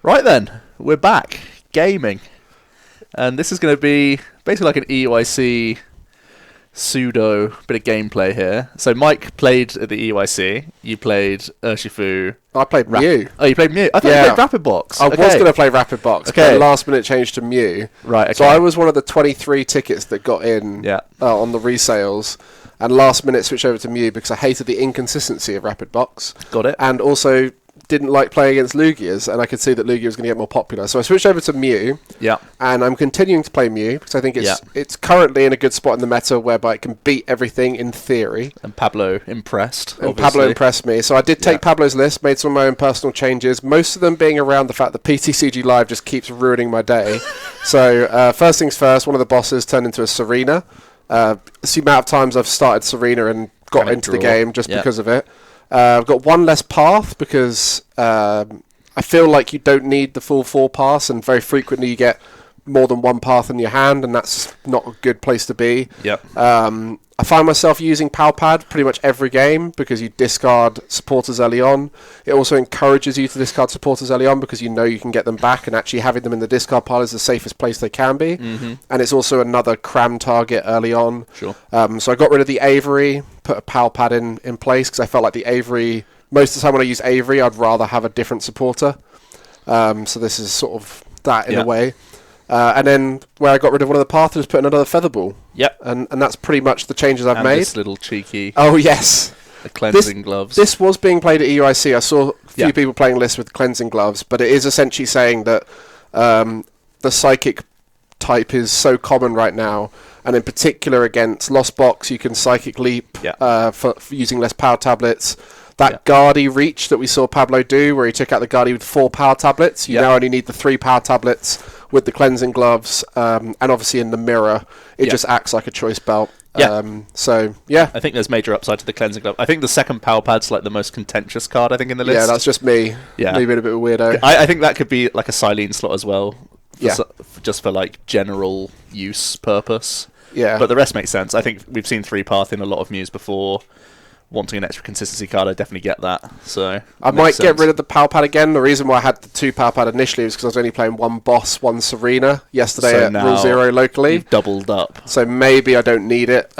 Right then, we're back gaming, and this is going to be basically like an EUIC pseudo bit of gameplay here. So Mike played at the EUIC. You played Urshifu. I played Mew. Oh, you played Mew. I thought you played Rapid Box. I was going to play Rapid Box, but last minute changed to Mew. Right. Okay. So I was one of the 23 tickets that got in on the resales, and last minute switched over to Mew because I hated the inconsistency of Rapid Box. Got it. And also didn't like playing against Lugias, and I could see that Lugia was going to get more popular. So I switched over to Mew. Yeah. And I'm continuing to play Mew because I think it's currently in a good spot in the meta whereby it can beat everything in theory. And Pablo impressed. And obviously. Pablo impressed me. So I did take Pablo's list, made some of my own personal changes, most of them being around the fact that PTCG Live just keeps ruining my day. So first things first, one of the bosses turned into a Serena. It's the amount of times I've started Serena and got into the game just because of it. I've got one less path because I feel like you don't need the full 4 paths, and very frequently you get more than one path in your hand, and that's not a good place to be. Yep. I find myself using Palpad pretty much every game because you discard supporters early on. It also encourages you to discard supporters early on because you know you can get them back, and actually having them in the discard pile is the safest place they can be. Mm-hmm. And it's also another cram target early on. Sure. So I got rid of the Avery, put a Palpad in place because I felt like the Avery, most of the time when I use Avery, I'd rather have a different supporter. So this is sort of that in a way. And then where I got rid of one of the paths was putting another Featherball. Yep. And that's pretty much the changes I've made. This little cheeky... Oh, yes. The cleansing gloves. This was being played at EUIC. I saw a few people playing lists with cleansing gloves, but it is essentially saying that the psychic type is so common right now, and in particular against Lost Box, you can psychic leap for using less power tablets. That Guardy reach that we saw Pablo do, where he took out the Guardy with 4 power tablets, you now only need the 3 power tablets with the cleansing gloves, and obviously in the mirror, it just acts like a choice belt. I think there's major upside to the cleansing glove. I think the second power pad's like the most contentious card, I think, in the list. Yeah, that's just me. Me being a bit of a weirdo. I think that could be like a Silene slot as well. Just for like general use purpose. Yeah. But the rest makes sense. I think we've seen 3 path in a lot of Mews before. Wanting an extra consistency card, I definitely get that. So I might get rid of the power pad again. The reason why I had the 2 power pad initially was because I was only playing 1 boss, 1 Serena yesterday at Rule 0 locally. You've doubled up. So maybe I don't need it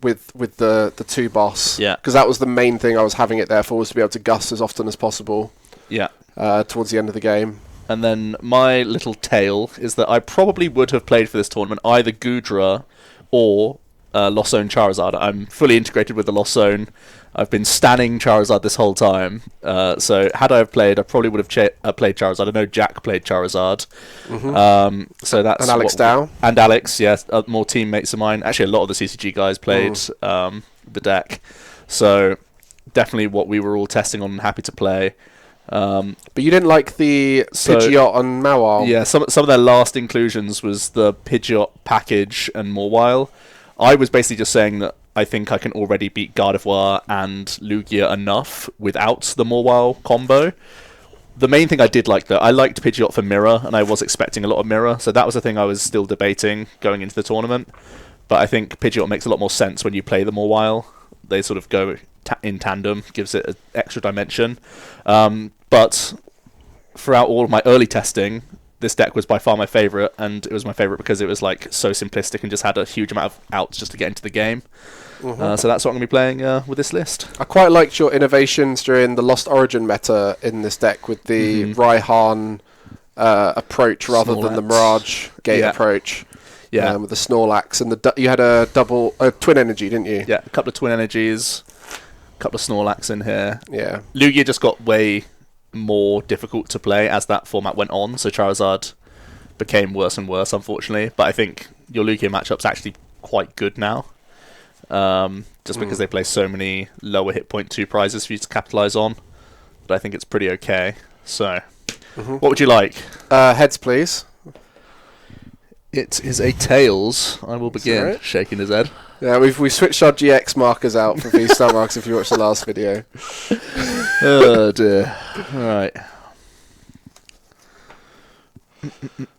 with the 2 boss. Yeah. Because that was the main thing I was having it there for, was to be able to gust as often as possible. Yeah. Towards the end of the game. And then my little tale is that I probably would have played for this tournament either Goodra or Lost Zone Charizard. I'm fully integrated with the Lost Zone. I've been stanning Charizard this whole time. So had I have played, I probably would have played Charizard. I know Jack played Charizard. Mm-hmm. So that's and Alex Dow. And Alex, yes, more teammates of mine. Actually, a lot of the CCG guys played the deck. So definitely what we were all testing on and happy to play. But you didn't like the Pidgeot and Mawile. Yeah, some of their last inclusions was the Pidgeot package and Mawile. I was basically just saying that I think I can already beat Gardevoir and Lugia enough without the Mawile combo. The main thing I did like, though, I liked Pidgeot for Mirror, and I was expecting a lot of Mirror, so that was the thing I was still debating going into the tournament. But I think Pidgeot makes a lot more sense when you play the Mawile. They sort of go in tandem, gives it an extra dimension. But throughout all of my early testing, this deck was by far my favourite, and it was my favourite because it was like so simplistic and just had a huge amount of outs just to get into the game. Mm-hmm. So that's what I'm going to be playing with this list. I quite liked your innovations during the Lost Origin meta in this deck with the Raihan approach rather than the Mirage Gate approach. Yeah, with the Snorlax and you had a double twin energy, didn't you? Yeah, a couple of twin energies, a couple of Snorlax in here. Yeah, Lugia just got way more difficult to play as that format went on, so Charizard became worse and worse, unfortunately. But I think your Lugia matchup's actually quite good now, just because they play so many lower hit point 2 prizes for you to capitalise on. But I think it's pretty okay. So, what would you like? Heads, please. It is a Tails. I will begin. Shaking his head. Yeah, we switched our GX markers out for V-Star marks if you watched the last video. Oh dear. Alright.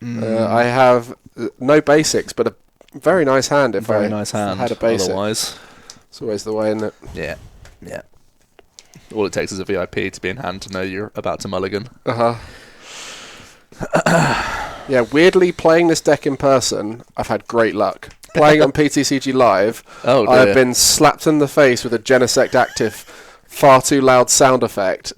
I have no basics, but a very nice hand if I nice hand, had a basic. Otherwise. It's always the way, isn't it? Yeah. Yeah. All it takes is a VIP to be in hand to know you're about to mulligan. Uh-huh. Yeah, weirdly, playing this deck in person, I've had great luck. Playing on PTCG Live, I've been slapped in the face with a Genesect active far too loud sound effect,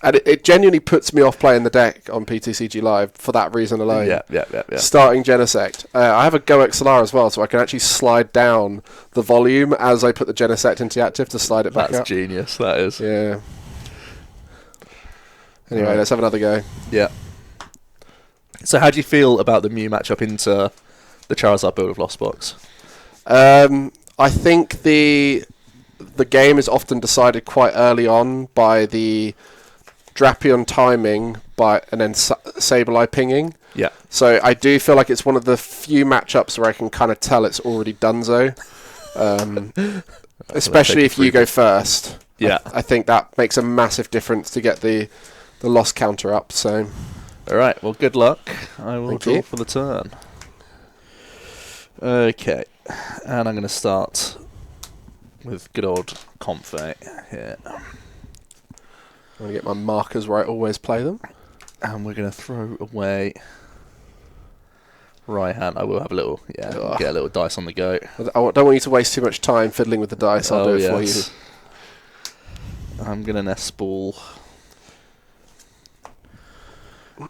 and it genuinely puts me off playing the deck on PTCG Live for that reason alone. Yeah. Starting Genesect. I have a Go XLR as well, so I can actually slide down the volume as I put the Genesect into the active to slide it back up. That's genius, that is. Yeah. Anyway, let's have another go. Yeah. So how do you feel about the Mew matchup into the Charizard build of Lost Box? I think the game is often decided quite early on by the Drapion timing and then Sableye pinging. Yeah. So I do feel like it's one of the few matchups where I can kind of tell it's already donezo. Especially if you go first. Yeah. I think that makes a massive difference to get the loss counter up. So. All right. Well, good luck. I will draw for the turn. Okay. And I'm going to start with good old Comfey here. I'm going to get my markers where I always play them. And we're going to throw away right hand. I will have a little, get a little dice on the go. I don't want you to waste too much time fiddling with the dice. I'll do it for you. I'm going to nest ball.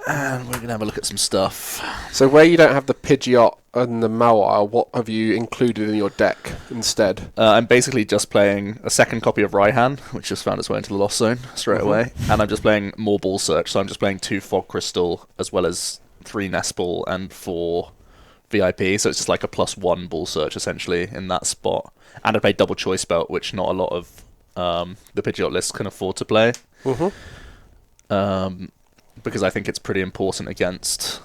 And we're going to have a look at some stuff. So where you don't have the Pidgeot and the Mawile, what have you included in your deck instead? I'm basically just playing a second copy of Raihan, which just found its way into the Lost Zone straight away. And I'm just playing more Ball Search, so I'm just playing 2 Fog Crystal, as well as 3 Nest Ball and 4 VIP, so it's just like a +1 Ball Search, essentially, in that spot. And I play Double Choice Belt, which not a lot of the Pidgeot lists can afford to play. Because I think it's pretty important against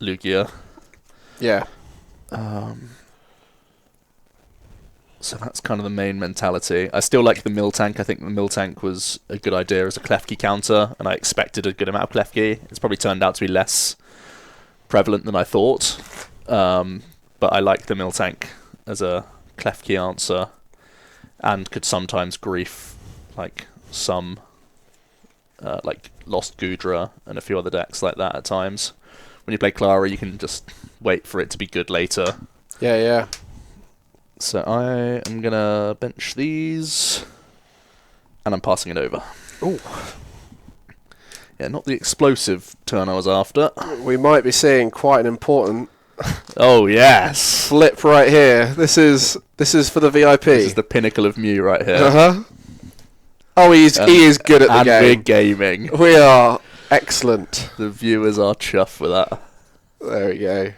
Lugia. Yeah. So that's kind of the main mentality. I still like the Miltank. I think the Miltank was a good idea as a Klefki counter, and I expected a good amount of Klefki. It's probably turned out to be less prevalent than I thought. But I like the Miltank as a Klefki answer, and could sometimes grief like some like Lost Gudra and a few other decks like that at times. When you play Clara, you can just wait for it to be good later. Yeah. So I am going to bench these, and I'm passing it over. Ooh. Yeah, not the explosive turn I was after. We might be seeing quite an important Oh, yes. flip right here. This is for the VIP. This is the pinnacle of Mew right here. Uh-huh. Oh, he is good at the game. And we're gaming. We are excellent. The viewers are chuffed with that. There we go.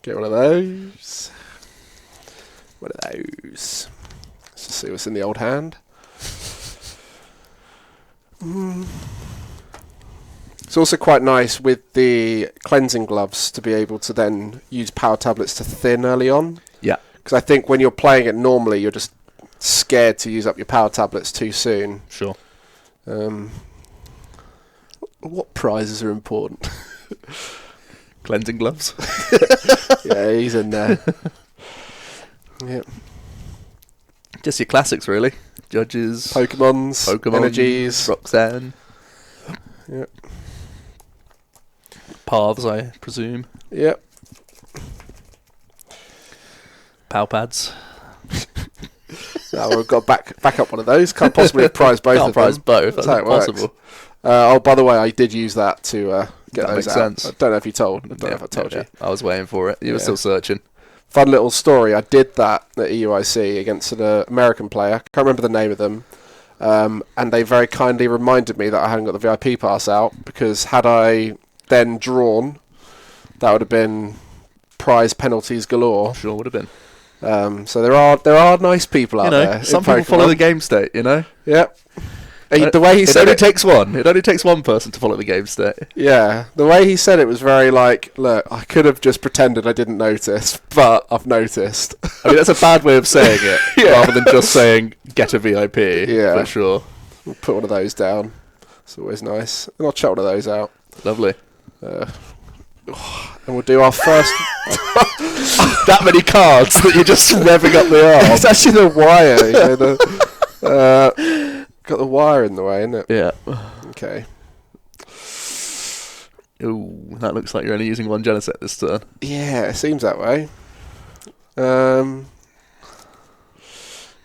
Get one of those. One of those. Let's just see what's in the old hand. It's also quite nice with the cleansing gloves to be able to then use power tablets to thin early on. Yeah. Because I think when you're playing it normally, you're just scared to use up your power tablets too soon. Sure. What prizes are important? Cleansing gloves. Yeah, he's in there. Yep. Just your classics, really. Judges. Pokemon, Energies. Roxanne. Yep. Paths, I presume. Yep. Pow pads. No, we've got back up one of those. Can't possibly have prized both Can't of prize them. both. That's That's how it works. impossible. Oh, by the way, I did use that to get That those makes out. sense. I don't know if you told. I don't know if I told you. I was waiting for it. You were Yeah. still searching. Fun little story. I did that at EUIC against an American player. Can't remember the name of them. And they very kindly reminded me that I hadn't got the VIP pass out, because had I then drawn, that would have been prize penalties galore. Sure would have been. So there are nice people out there. Some people follow the game state, you know? Yep. The way he said it takes one. It only takes one person to follow the game state. Yeah, the way he said it was very like, look, I could have just pretended I didn't notice, but I've noticed. I mean, that's a bad way of saying it, Yeah. rather than just saying, get a VIP, Yeah. for sure. We'll put one of those down. It's always nice. And I'll chuck one of those out. Lovely. And we'll do our first... That many cards that you're just revving up the arm. It's actually the wire. You know, got the wire in the way, isn't it? Yeah. Okay. Ooh, that looks like you're only using one Genesect this turn. Yeah, it seems that way. Yeah,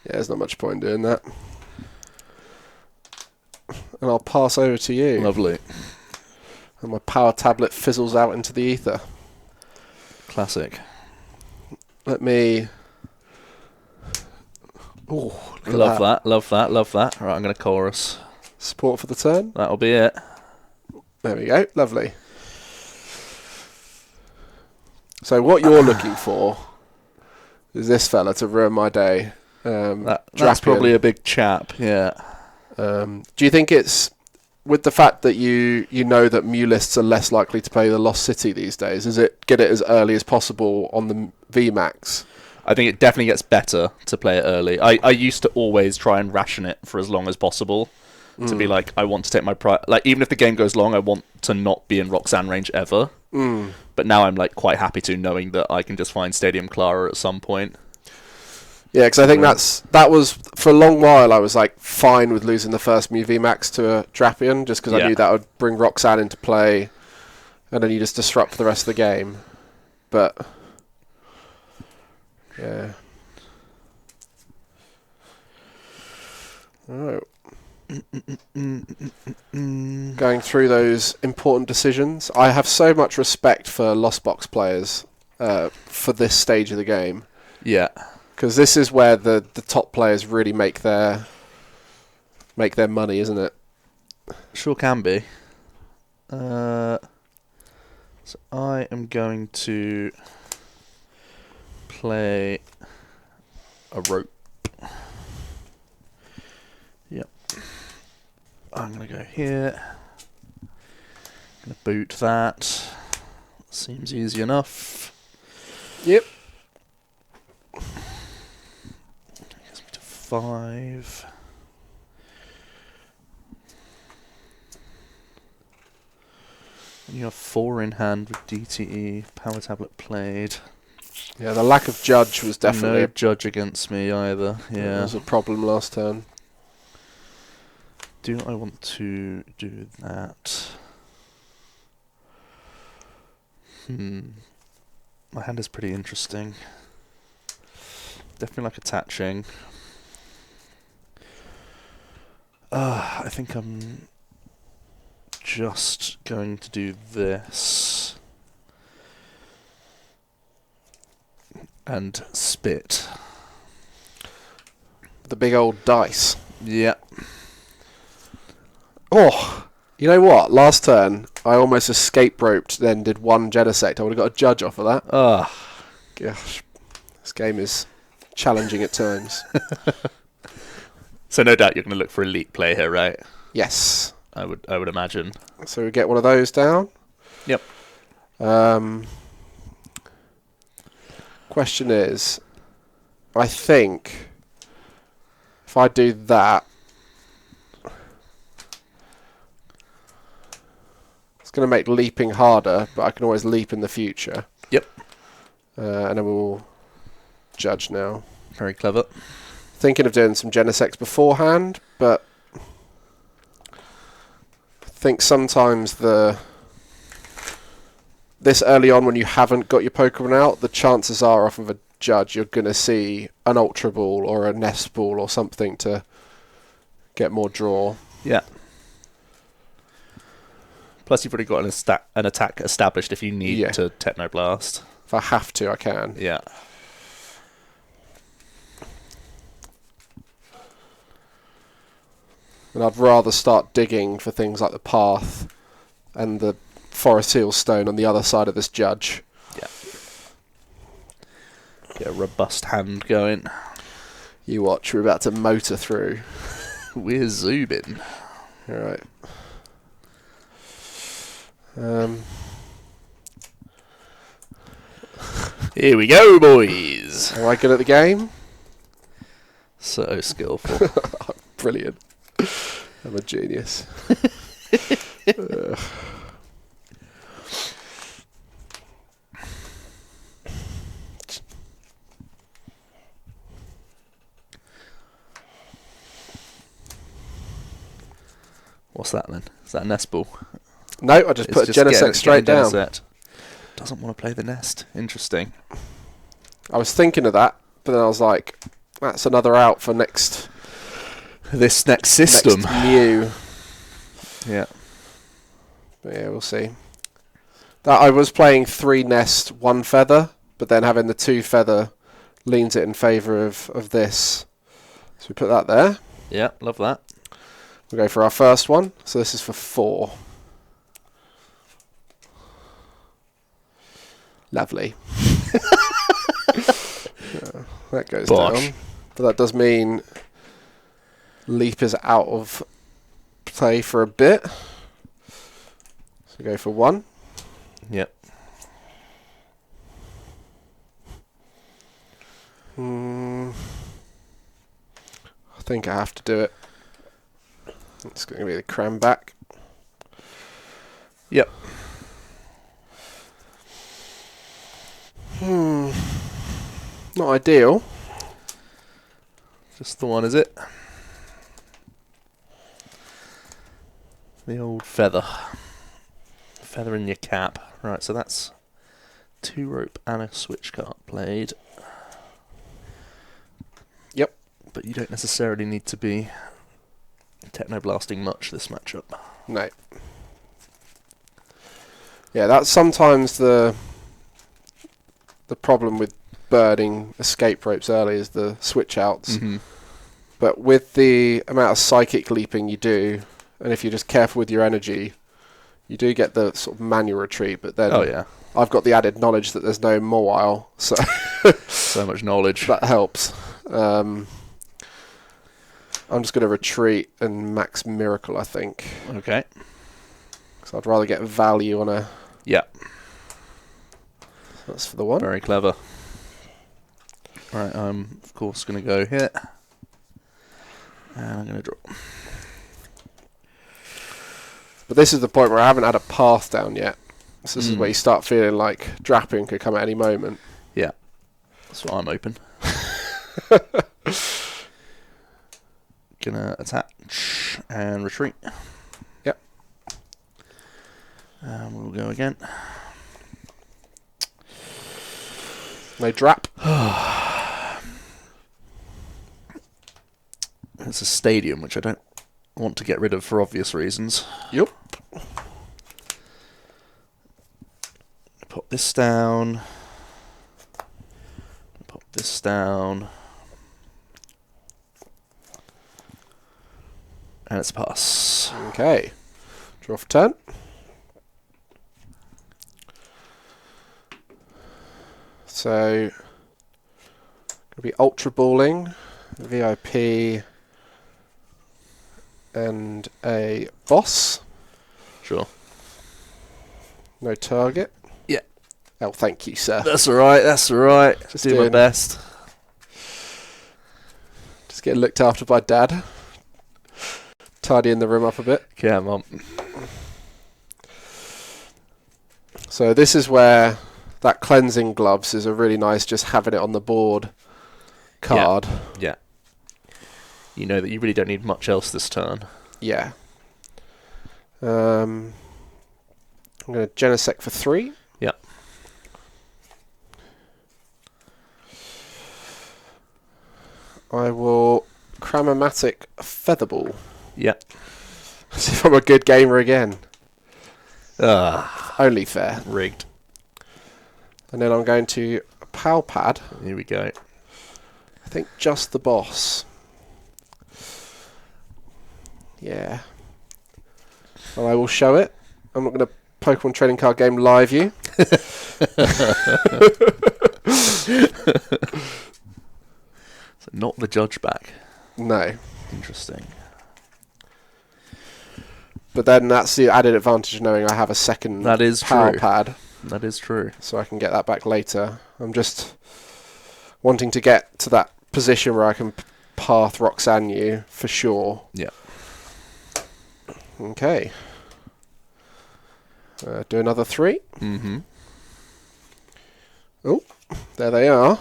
there's not much point in doing that. And I'll pass over to you. Lovely. And my power tablet fizzles out into the ether. Classic. Let me... Ooh, Love that, love that, love that. Right, I'm going to chorus. Support for the turn. That'll be it. There we go. Lovely. So what you're looking for is this fella to ruin my day. That's probably a big chap, yeah. Do you think it's... With the fact that you know that Mew lists are less likely to play the Lost City these days, is it get it as early as possible on the VMAX? I think it definitely gets better to play it early. I used to always try and ration it for as long as possible. To be like, I want to take my like, even if the game goes long, I want to not be in Roxanne range ever. But now I'm like quite happy to, knowing that I can just find Stadium Clara at some point. Yeah, because I think that was, for a long while, I was like fine with losing the first Mew VMAX to a Drapion, just because I knew that would bring Roxanne into play, and then you just disrupt the rest of the game. But, yeah. Alright. Going through those important decisions. I have so much respect for Lost Box players for this stage of the game. Yeah. Because this is where the top players really make their money, isn't it? Sure can be. So I am going to play a rope. Yep. I'm going to go here. I'm going to boot that. Seems easy enough. Yep. Gets me to 5. And you have 4 in hand with DTE, power tablet played. Yeah, the lack of judge was definitely... No judge against me either, yeah. It was a problem last turn. Do I want to do that? My hand is pretty interesting. Definitely like attaching. I think I'm just going to do this. And spit. The big old dice. Yeah. Oh, you know what? Last turn, I almost escape roped, then did 1 Genesect. I would have got a judge off of that. Gosh, this game is challenging at times. So no doubt you're going to look for elite play here, right? Yes. I would imagine. So we get one of those down. Yep. Question is, I think if I do that, it's going to make leaping harder, but I can always leap in the future. Yep. And then we'll judge now. Very clever. Thinking of doing some Genesects beforehand, but I think sometimes this early on, when you haven't got your Pokemon out, the chances are off of a judge you're going to see an Ultra Ball or a Nest Ball or something to get more draw. Yeah. Plus you've already got an attack established if you need to Techno Blast. If I have to, I can. Yeah. And I'd rather start digging for things like the Path and the Forest Seal Stone on the other side of this judge. Yeah. Get a robust hand going. You watch, we're about to motor through. We're zooming. Alright. Here we go, boys. Am I good at the game? So skillful. Brilliant. I'm a genius. What's that then? Is that a Nest Ball? No, I just put a Genesect straight down. Genesect. Doesn't want to play the nest. Interesting. I was thinking of that, but then I was like, that's another out for this next system. Next Mew. Yeah. But yeah, we'll see. That I was playing 3 nest, 1 feather, but then having the 2 feather leans it in favour of this. So we put that there. Yeah, love that. We'll go for our first one. So this is for 4. Lovely. That goes down. But that does mean Leap is out of play for a bit. So go for 1. Yep. I think I have to do it. It's going to be the cram back. Yep. Not ideal. Just the one, is it? The old feather. Feather in your cap. Right, so that's 2 rope and a switch card played. Yep. But you don't necessarily need to be techno-blasting much this matchup. No. Yeah, that's sometimes the problem with burning escape ropes early is the switch outs. Mm-hmm. But with the amount of psychic leaping you do, and if you're just careful with your energy, you do get the sort of manual retreat. But then I've got the added knowledge that there's no mobile, so so much knowledge. That helps. I'm just going to retreat and max miracle, I think. Okay. Because I'd rather get value on a... Yeah. That's for the 1. Very clever. Right, I'm of course going to go here. And I'm going to draw. But this is the point where I haven't had a path down yet. So this is where you start feeling like Drapping could come at any moment. Yeah. That's what I'm open. Gonna attach and retreat. Yep. And we'll go again. No drap. It's a stadium, which I don't want to get rid of for obvious reasons. Yep. Pop this down. Pop this down. And it's a pass. Okay. Draw for turn. So, going to be Ultra Balling, VIP, and a boss. Sure. No target. Yeah. Oh, thank you, sir. That's alright, that's alright. Just do my best. Just getting looked after by Dad. Tidying the room up a bit. Yeah, Mum. So this is where that Cleansing Gloves is a really nice just having it on the board card. Yeah. You know that you really don't need much else this turn. Yeah. I'm going to Genesect for 3. Yeah. I will Cramomatic Featherball. Yeah. As if I'm a good gamer again. Only fair. Rigged. And then I'm going to Pal Pad. Here we go. I think just the boss. Yeah. And I will show it. I'm not going to Pokemon trading card game live you. So not the judge back. No. Interesting. But then that's the added advantage of knowing I have a second That is Power true. Pad. That is true. So I can get that back later. I'm just wanting to get to that position where I can path Roxanne you for sure. Yeah. Okay. Do another 3. Mm-hmm. Oh, there they are.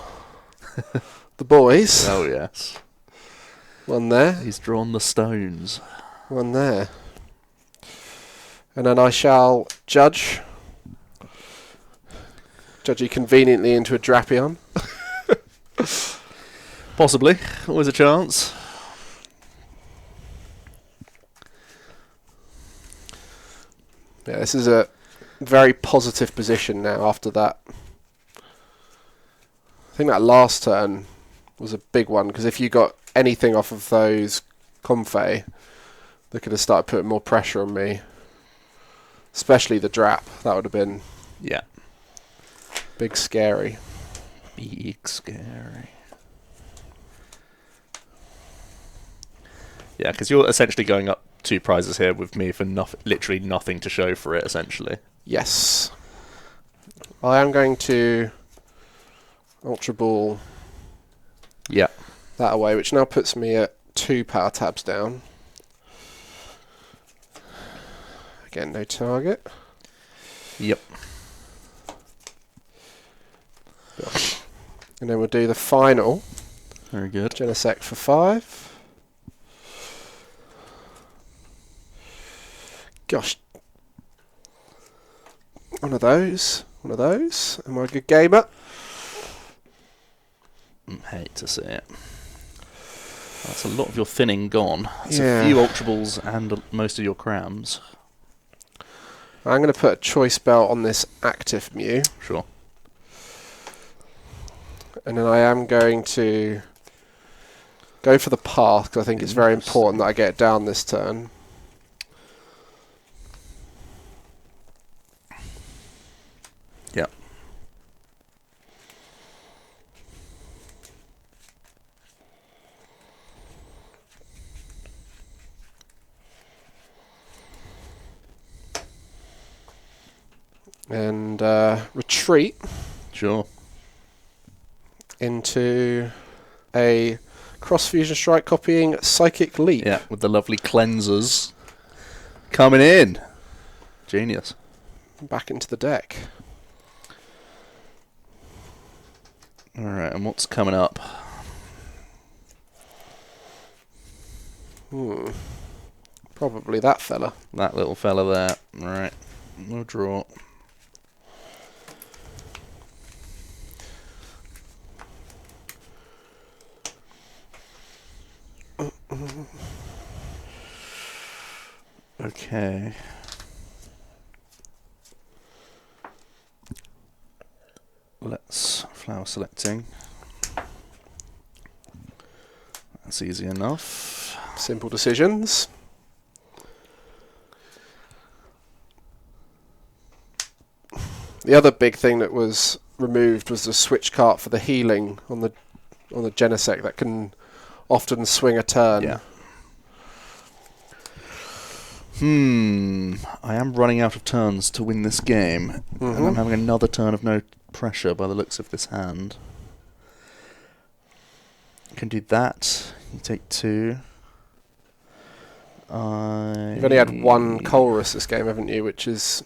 The boys. Oh, yes. One there. He's drawn the stones. One there. And then I shall judge you conveniently into a Drapion. Possibly. Always a chance. Yeah, this is a very positive position now after that. I think that last turn was a big one, because if you got anything off of those Comfey, they could have started putting more pressure on me. Especially the Drap. That would have been big scary. Big scary. Yeah, because you're essentially going up 2 prizes here with me for literally nothing to show for it, essentially. Yes. I am going to Ultra Ball that away, which now puts me at 2 power tabs down. Again, no target. Yep. And then we'll do the final. Very good. Genesect for 5. Gosh. One of those. Am I a good gamer? Hate to see it. That's a lot of your thinning gone. That's Yeah. a few Ultra Balls and most of your crams. I'm going to put a choice belt on this active Mew. Sure. And then I am going to go for the path, because I think it's very important that I get it down this turn. Yep. And retreat. Sure. Into a Cross Fusion Strike copying Psychic Leap. Yeah, with the lovely cleansers coming in. Genius. Back into the deck. Alright, and what's coming up? Probably that fella. That little fella there. Alright, we'll draw. Okay. Let's flower selecting. That's easy enough. Simple decisions. The other big thing that was removed was the switch cart for the healing on the Genesect that can often swing a turn. Yeah. I am running out of turns to win this game, and I'm having another turn of no pressure by the looks of this hand. Can do that. You take 2. You've only had 1 Colress this game, haven't you? Which is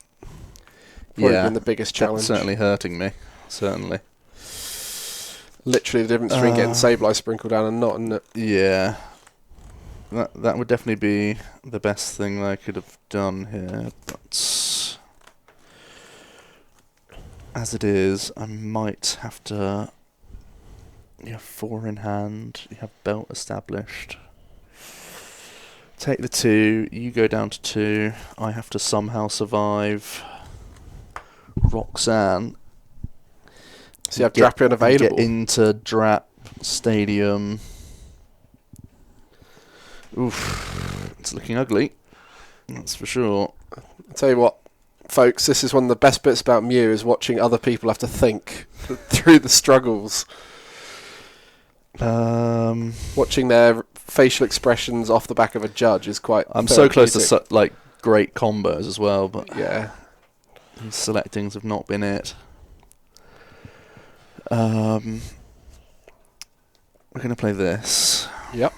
probably been the biggest challenge. That's certainly hurting me. Certainly. Literally the difference between getting Sableye sprinkled down and not, isn't it? Yeah. That would definitely be the best thing that I could have done here, but as it is, I might have to. You have 4 in hand. You have belt established. Take the 2. You go down to 2. I have to somehow survive Roxanne. So you have Drapion available. Get into Drap Stadium. Oof, it's looking ugly. That's for sure. I'll tell you what, folks, this is one of the best bits about Mew, is watching other people have to think through the struggles. Watching their facial expressions off the back of a judge is quite I'm so close to great combos as well, but yeah, these selectings have not been it. We're going to play this. Yep.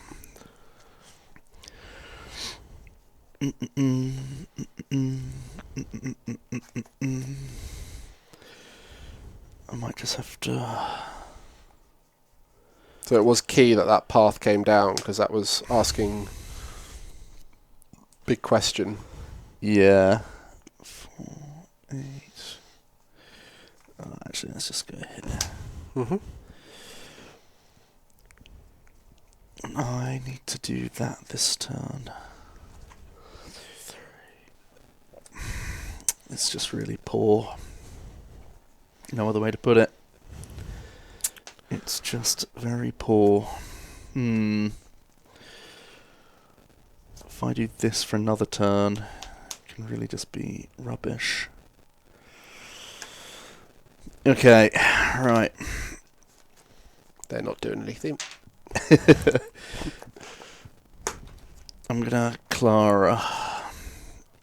I might just have to. So it was key that path came down, because that was asking big question. Yeah, 4, 8. Oh, actually, let's just go here. Mm-hmm. I need to do that this turn. It's just really poor. No other way to put it. It's just very poor. If I do this for another turn, it can really just be rubbish. Okay, right. They're not doing anything. I'm gonna Clara.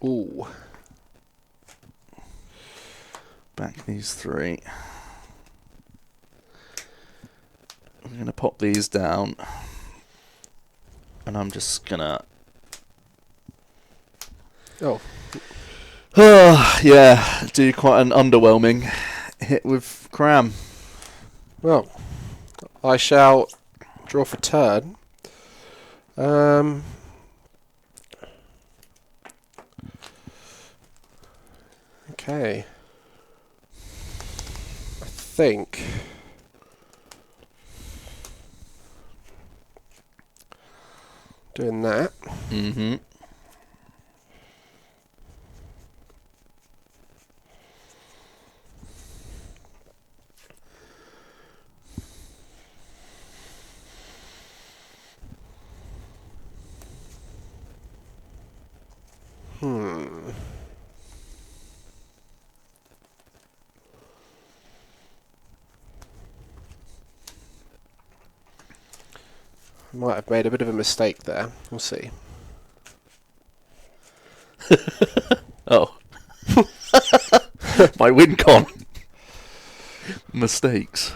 Ooh. Back these 3. I'm gonna pop these down. And I'm just gonna... Oh. Yeah, do quite an underwhelming hit with Cram. Well, I shall draw for turn. Okay. I think doing that. Mm-hmm. Might have made a bit of a mistake there. We'll see. Oh. My win con. Mistakes.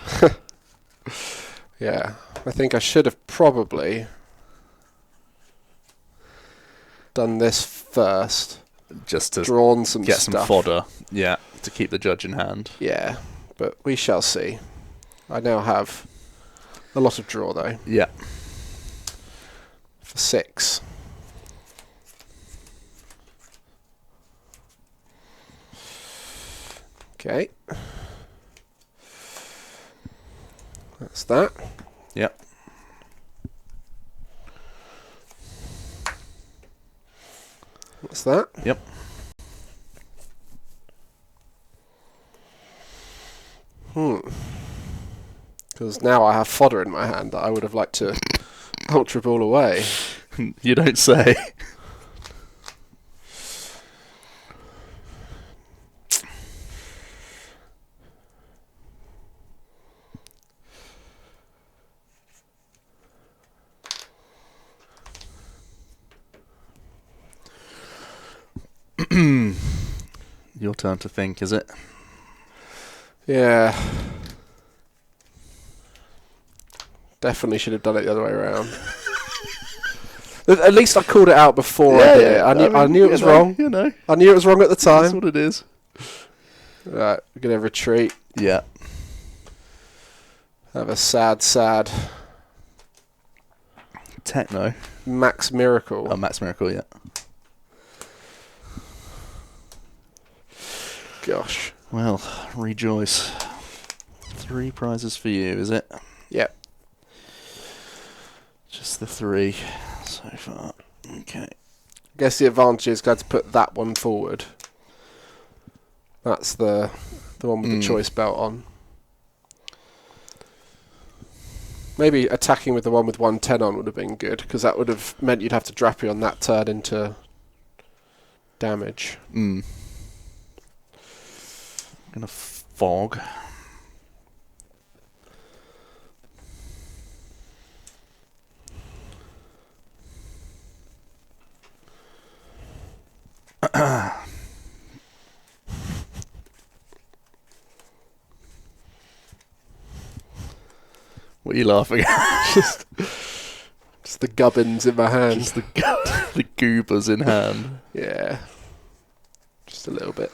Yeah. I think I should have probably done this first. Just to drawn some get stuff. some fodder. Yeah, to keep the judge in hand. Yeah, but we shall see. I now have a lot of draw, though. Yeah. For 6. Okay. That's that. Yep. What's that? Yep. Because now I have fodder in my hand that I would have liked to Ultra Ball away. You don't say. Your turn to think, is it? Yeah. Definitely should have done it the other way around. At least I called it out before I did it. I knew it was wrong. You know. I knew it was wrong at the time. That's what it is. Right, we're going to retreat. Yeah. Have a sad Techno. Max Miracle. Oh, Max Miracle, yeah. Gosh. Well, rejoice. 3 prizes for you, is it? Yep. Just the 3 so far. Okay. I guess the advantage is going to put that one forward. That's the one with the choice belt on. Maybe attacking with the one with 110 on would have been good, because that would have meant you'd have to Drappy on that turn into damage. I'm gonna fog. What are you laughing at? Just the gubbins in my hand. Just the goobers in hand. Yeah. Just a little bit.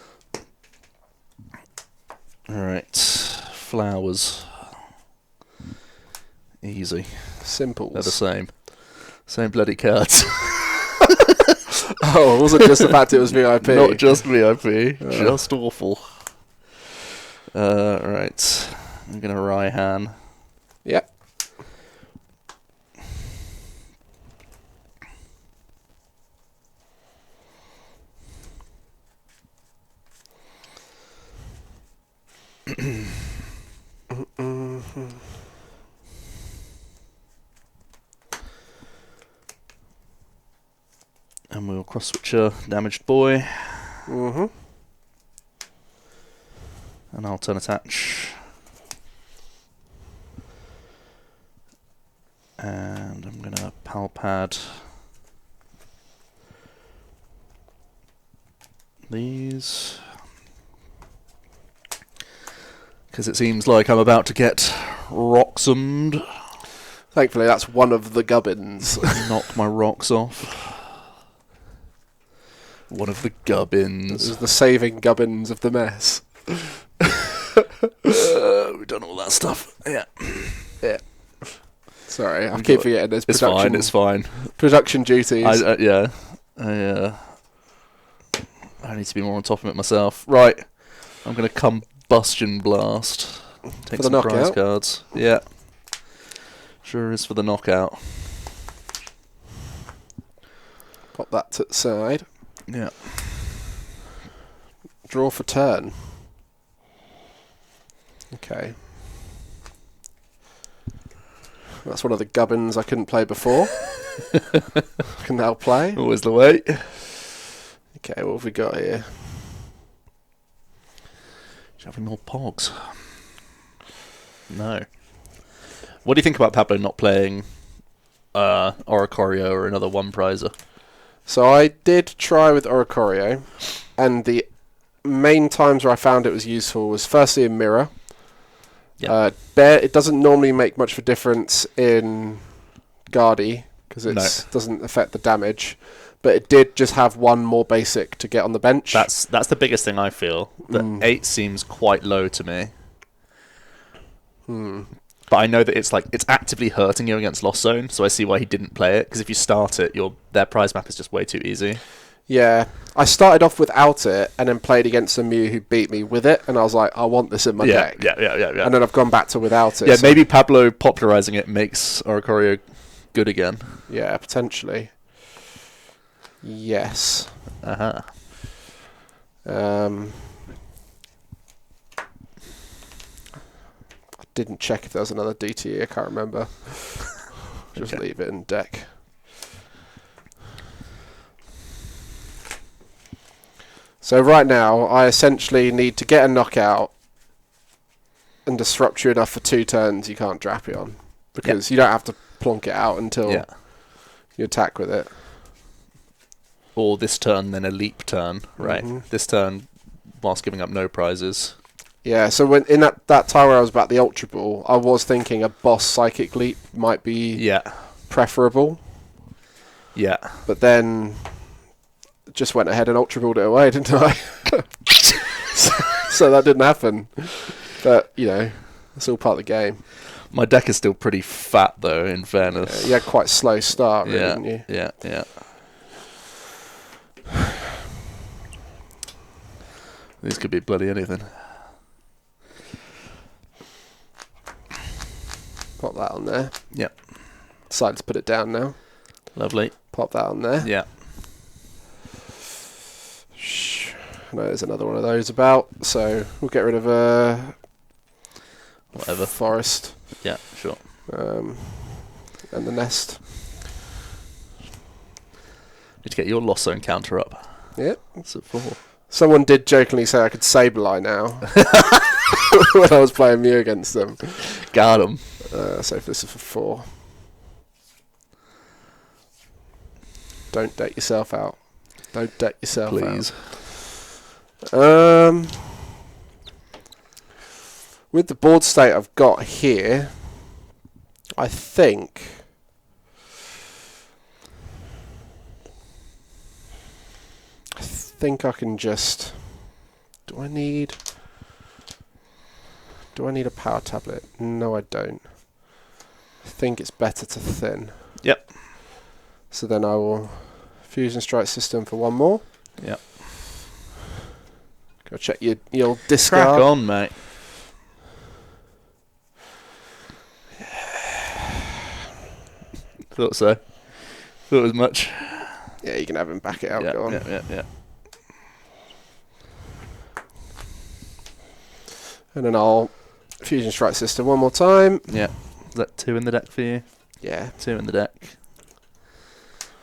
Alright. Flowers. Easy. Simples. They're the same. Same bloody cards. Oh, it wasn't just the fact it was VIP. Not just VIP, just awful. Right. I'm going to Raihan. Yep. And we'll cross-switch a damaged boy. Mm-hmm. And I'll turn attach. And I'm going to pal pad these. Because it seems like I'm about to get roxomed. Thankfully, that's one of the gubbins. Knock my rocks off. One of the gubbins. This is the saving gubbins of the mess. We've done all that stuff. Yeah. Yeah. Sorry, I keep forgetting there's It's production. fine, it's fine. Production duties. Yeah. I need to be more on top of it myself. Right. I'm going to combustion blast. Take For the some prize knockout? cards. Yeah. Sure is for the knockout. Pop that to the side. Yeah. Draw for turn. Okay. That's one of the gubbins I couldn't play before. I can now play. Always the way. Okay, what have we got here? Do you have any more pogs? No. What do you think about Pablo not playing Oricorio or another one prizer? So I did try with Oricorio, and the main times where I found it was useful was firstly in Mirror. Yeah. It doesn't normally make much of a difference in Guardy, because it doesn't affect the damage, but it did just have one more basic to get on the bench. That's the biggest thing I feel. The 8 seems quite low to me. But I know that it's actively hurting you against Lost Zone, so I see why he didn't play it, because if you start it, their prize map is just way too easy. Yeah, I started off without it, and then played against a Mew who beat me with it, and I was like, I want this in my deck. Yeah. And then I've gone back to without it. Yeah, so maybe Pablo popularizing it makes Oricorio good again. Yeah, potentially. Yes. Uh-huh. I didn't check if there was another DTE, I can't remember. Just Okay. leave it in deck. So right now, I essentially need to get a knockout and disrupt you enough for 2 turns you can't Drapion. Because you don't have to plonk it out until you attack with it. Or this turn, then a leap turn, right? This turn, whilst giving up no prizes. Yeah, so when in that time where I was about the Ultra Ball, I was thinking a boss Psychic Leap might be preferable. Yeah. But then just went ahead and Ultra Balled it away, didn't I? so that didn't happen. But, it's all part of the game. My deck is still pretty fat, though, in fairness. You had quite a slow start, really, didn't you? Yeah. These could be bloody anything. Pop that on there. Yep. Decided to put it down now. Lovely. Pop that on there. Yeah. No, there's another one of those about, so we'll get rid of whatever. Forest. Yeah, sure. And the nest. Need to get your Lost Zone counter up. Yep. What's it for? Someone did jokingly say I could Sableye now when I was playing Mew against them. Got him. So if this is for 4. Don't deck yourself out. Don't deck yourself Please. out. With the board state I've got here, I think I can just... Do I need a power tablet? No, I don't. I think it's better to thin. Yep. So then I will Fusion Strike system for one more. Yep. Go check your discard. Crack on, mate. Thought so. Thought as much. Yeah, you can have him back it out. Yeah, Go on. yeah. And then I'll Fusion Strike system one more time. Yeah. Is that 2 in the deck for you? Yeah. 2 in the deck.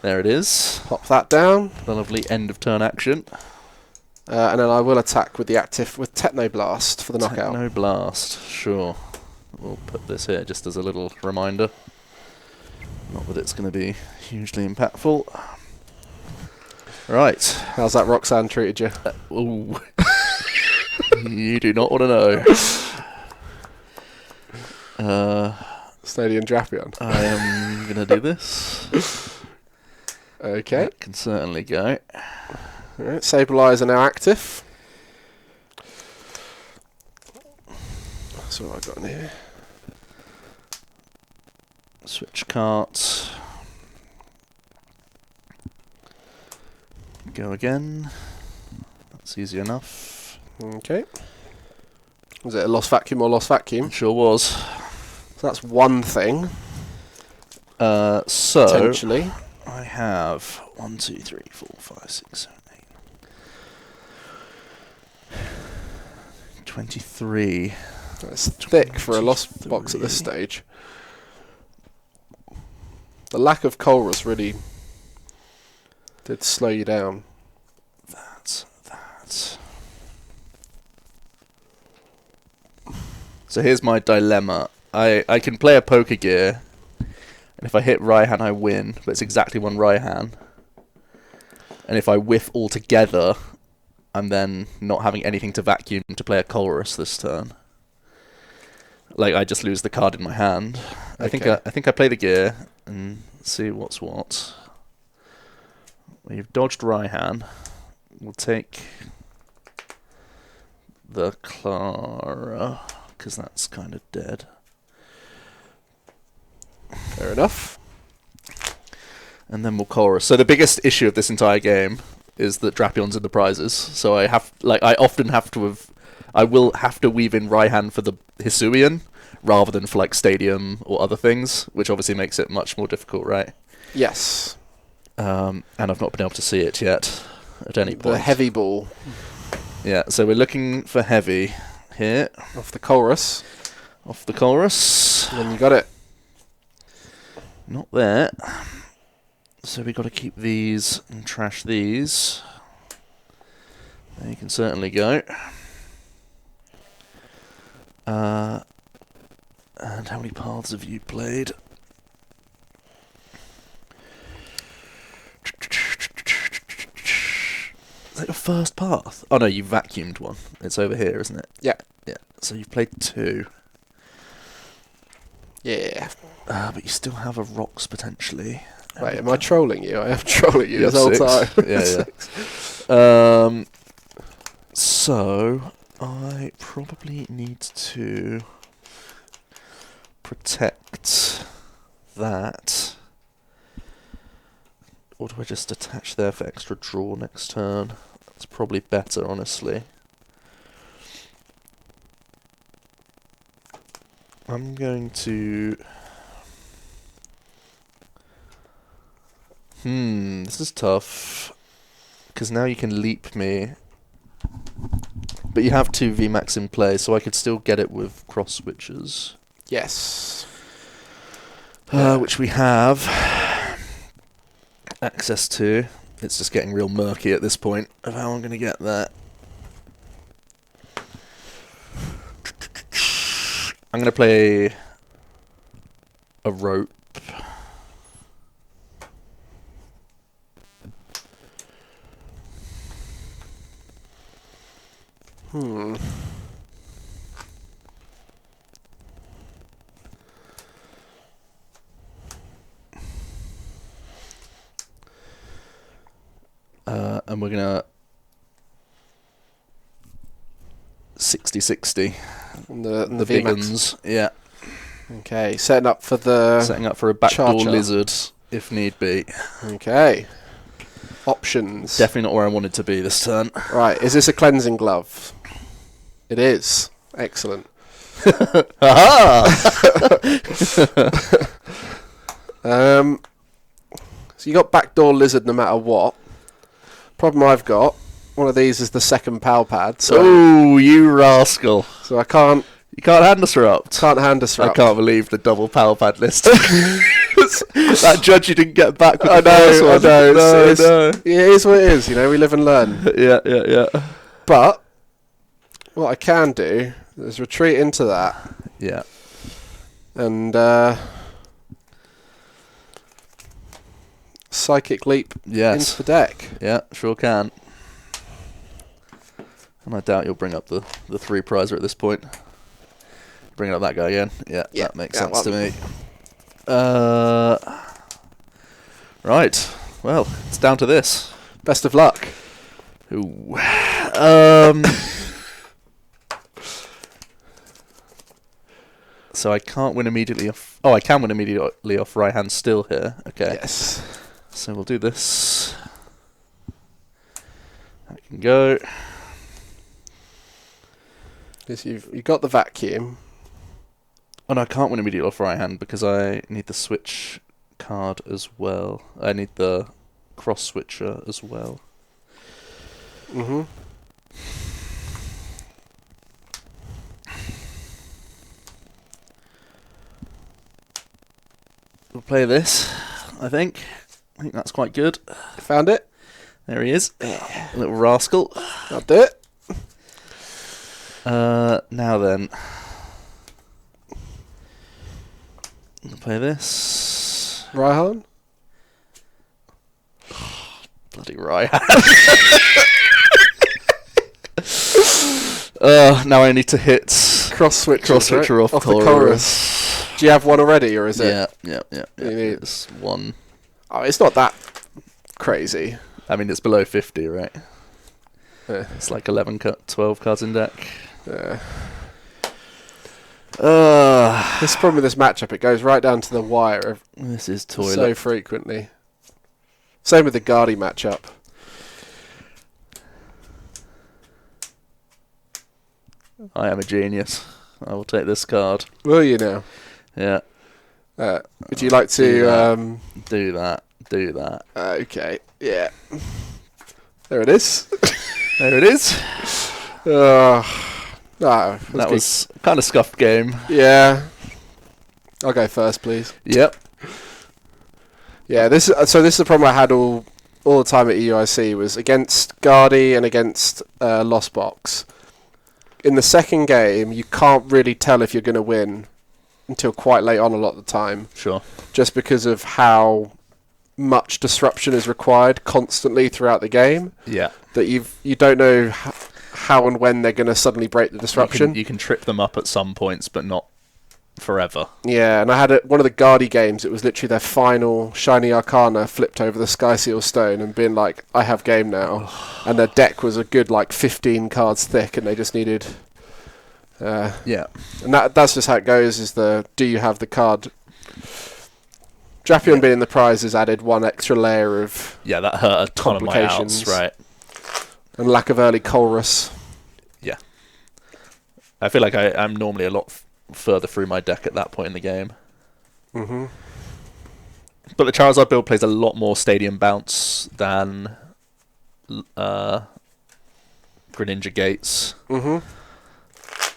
There it is. Pop that down. The lovely end of turn action. And then I will attack with the active with Techno Blast for the knockout. Techno Blast, sure. We'll put this here just as a little reminder. Not that it's going to be hugely impactful. Right. How's that Roxanne treated you? Ooh. You do not want to know. Stadium Drapion. I am going to do this. Okay. That can certainly go. Alright, Sableyes are now active. That's what I've got in here. Switch cards. Go again. That's easy enough. Okay. Was it a Lost Vacuum or Lost Vacuum? Sure was. So that's one thing. So Potentially. I have 1, 2, 3, 4, 5, 6, 7, 8. 23. That's thick for a Lost Box at this stage. The lack of Colrus really did slow you down. That's. So here's my dilemma. I can play a poker gear, and if I hit Raihan I win, but it's exactly one Raihan. And if I whiff altogether, I'm then not having anything to vacuum to play a Colrus this turn. Like, I just lose the card in my hand. Okay. I think I play the gear and see what's what. Well, you've dodged Raihan. We'll take the Clara, because that's kind of dead. Fair enough. And then we'll Chorus. So the biggest issue of this entire game is that Drapion's in the prizes. So I will have to weave in Raihan for the Hisuian rather than for like Stadium or other things, which obviously makes it much more difficult, right? Yes. And I've not been able to see it yet at any point. The heavy ball. Yeah, so we're looking for heavy here. Off the Colrus. Off the Chorus. And then you got it. Not there. So we got to keep these and trash these. There you can certainly go. And how many paths have you played? Is that your first path? Oh no, you vacuumed one. It's over here, isn't it? Yeah. Yeah. So you've played 2. Yeah. But you still have a rocks potentially. Wait, am I trolling you? I am trolling you You're this whole 6. time. Yeah. So I probably need to protect that. Or do I just attach there for extra draw next turn? That's probably better, honestly. I'm going to... this is tough. Because now you can leap me. But you have 2 VMAX in play, so I could still get it with cross switches. Yes. Which we have access to. It's just getting real murky at this point of how I'm going to get that. I'm going to play a rope. And we're going to 60-60. The big VMAX. uns. Yeah. Okay, setting up for the... Setting up for a backdoor Charger. lizard, if need be. Okay. options. Definitely not where I wanted to be this turn. Right, is this a cleansing glove? It is. Excellent. So you got backdoor lizard no matter what. Problem I've got, one of these is the second pal pad. So Oh, you rascal. So I can't... You can't hand disrupt. Can't hand disrupt. I can't believe the double pal pad list. That judge you didn't get back with I the first one. know. No. It is what it is, you know, we live and learn. Yeah. But what I can do is retreat into that. Yeah. And psychic leap into the deck. Yeah, sure can. And I doubt you'll bring up the 3 prizer at this point. Bring up that guy again. Yeah, that makes sense to me. Right. Well, it's down to this. Best of luck. Ooh. So I can't win immediately off... Oh, I can win immediately off right hand still here. Okay. Yes. So we'll do this. That can go. Because you've got the vacuum. Oh no, I can't win immediately off right hand because I need the switch card as well. I need the cross switcher as well. Mm-hmm. We'll play this, I think. I think that's quite good. Found it? There he is. Little rascal. I'll do it. Now then. We'll play this. Raihan? Bloody Raihan. Now I need to hit cross switcher off the chorus. Do you have one already, or is it? Yeah. It's one. Oh, it's not that crazy. I mean, it's below 50, right? Yeah. It's like 12 cards in deck. Yeah. This problem with this matchup, it goes right down to the wire. This is toilet. So frequently. Same with the Guardy matchup. I am a genius. I will take this card. Will you now? Yeah. Would you like to... Do that. Okay. Yeah. There it is. There it is. That was kind of scuffed game. Yeah. I'll go first, please. Yep. Yeah, this is the problem I had all the time at EUIC was against Guardy and against Lost Box. In the second game, you can't really tell if you're going to win until quite late on a lot of the time. Sure. Just because of how much disruption is required constantly throughout the game. Yeah. That you don't know how and when they're going to suddenly break the disruption. You can trip them up at some points, but not forever. Yeah, and I had one of the Guardy games. It was literally their final Shiny Arcana flipped over the Sky Seal Stone and been like, I have game now. And their deck was a good 15 cards thick, and they just needed... yeah. And that's just how it goes, is do you have the card... Drapion being in the prize has added one extra layer of... Yeah, that hurt a ton of my outs, right. And lack of early Chorus. Yeah. I feel like I'm normally a lot further through my deck at that point in the game. Mm-hmm. But the Charizard build plays a lot more Stadium Bounce than Greninja Gates. Mm-hmm.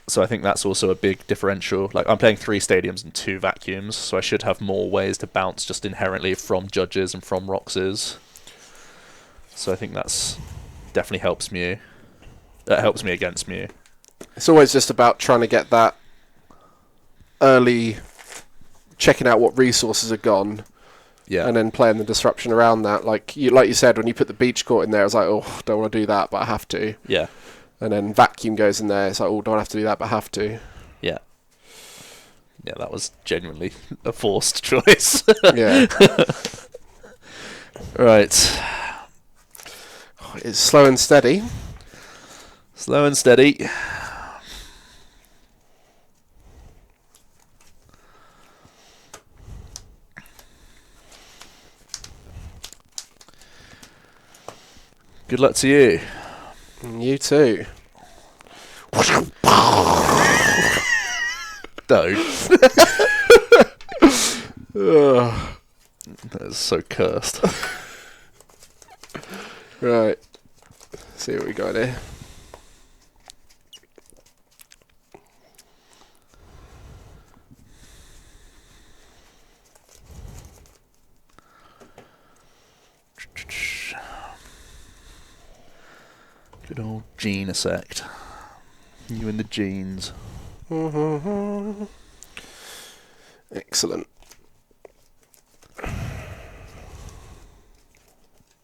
So I think that's also a big differential. Like, I'm playing 3 Stadiums and 2 Vacuums, so I should have more ways to bounce just inherently from Judges and from Roxes. So I think that's definitely helps me. That helps me against Mew. It's always just about trying to get that early, checking out what resources are gone, and then playing the disruption around that. Like you said, when you put the Beach Court in there, I was like, oh, don't want to do that, but I have to. Yeah. And then Vacuum goes in there, it's like, oh, don't have to do that, but I have to. Yeah. Yeah, that was genuinely a forced choice. Yeah. Right. It's slow and steady. Slow and steady. Good luck to you. And you too. Don't. That is so cursed. Right. See what we got here. Good old gene effect. You and the genes. Excellent.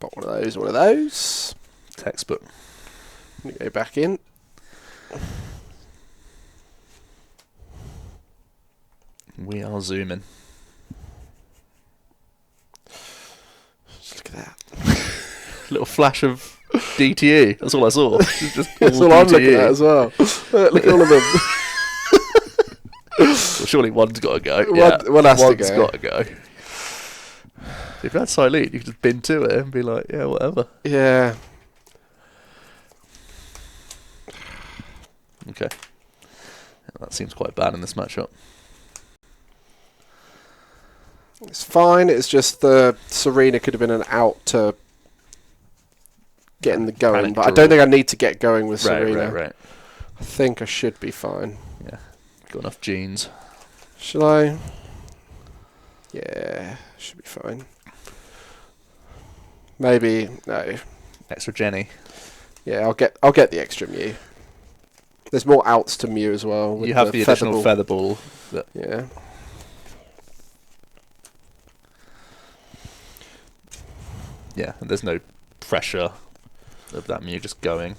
Pop one of those. Textbook. Go back in. We are zooming. Just look at that. Little flash of DTE. That's all I saw. Just That's all I'm looking at as well. Look at all of them. Well, surely one's got to go. One has to one's go. got to go. If you had Silene, you could just bin to it and be like, yeah, whatever. Yeah. Okay. Yeah, that seems quite bad in this matchup. It's fine. It's just the Serena could have been an out to getting the going, Panic but I draw. don't think I need to get going with Serena. Right. I think I should be fine. Yeah. Got enough genes. Shall I? Yeah, should be fine. Maybe no. Extra Jenny. Yeah, I'll get the extra Mew. There's more outs to Mew as well. With You have the additional feather ball. Yeah. Yeah, and there's no pressure of that Mew just going.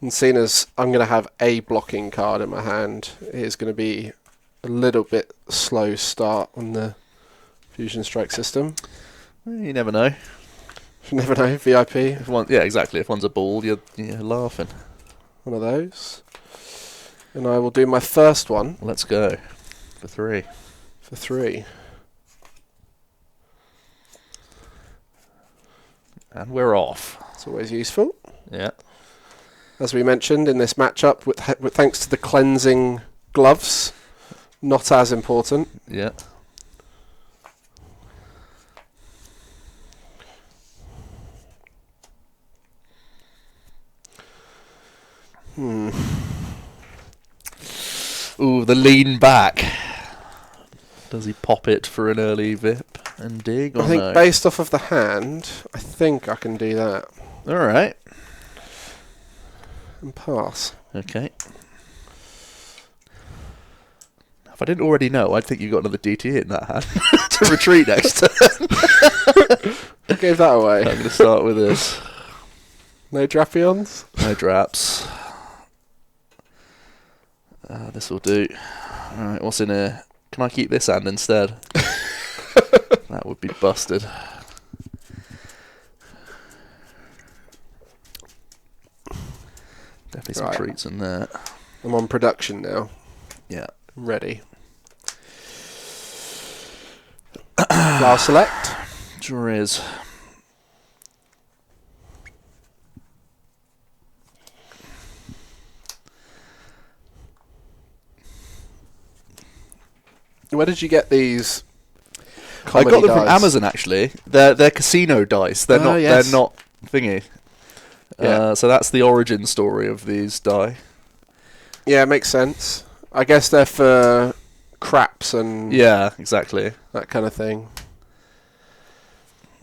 And seeing as I'm going to have a blocking card in my hand, it's going to be a little bit slow start on the Fusion Strike system. You never know. You never know, VIP. Yeah, exactly. If one's a ball, you're laughing. One of those. And I will do my first one. Let's go. For 3. For 3. And we're off. It's always useful. Yeah. As we mentioned in this matchup, with thanks to the cleansing gloves, not as important. Yeah. Ooh, the lean back. Does he pop it for an early VIP and dig or I think no? based off of the hand, I think I can do that. All right. And pass. Okay. If I didn't already know, I'd think you got another DT in that hand to retreat next turn. I gave that away. I'm going to start with this. No Drapions? No draps. This will do. Alright, what's in here? Can I keep this hand instead? That would be busted. Definitely some treats in there. I'm on production now. Yeah. Ready. Flower select. Sure is. Where did you get these? I got them from dice? Amazon actually. They're casino dice. They're not. Yes. They're not thingy. Yeah. So that's the origin story of these die. Yeah, makes sense. I guess they're for craps and Yeah, exactly. that kind of thing.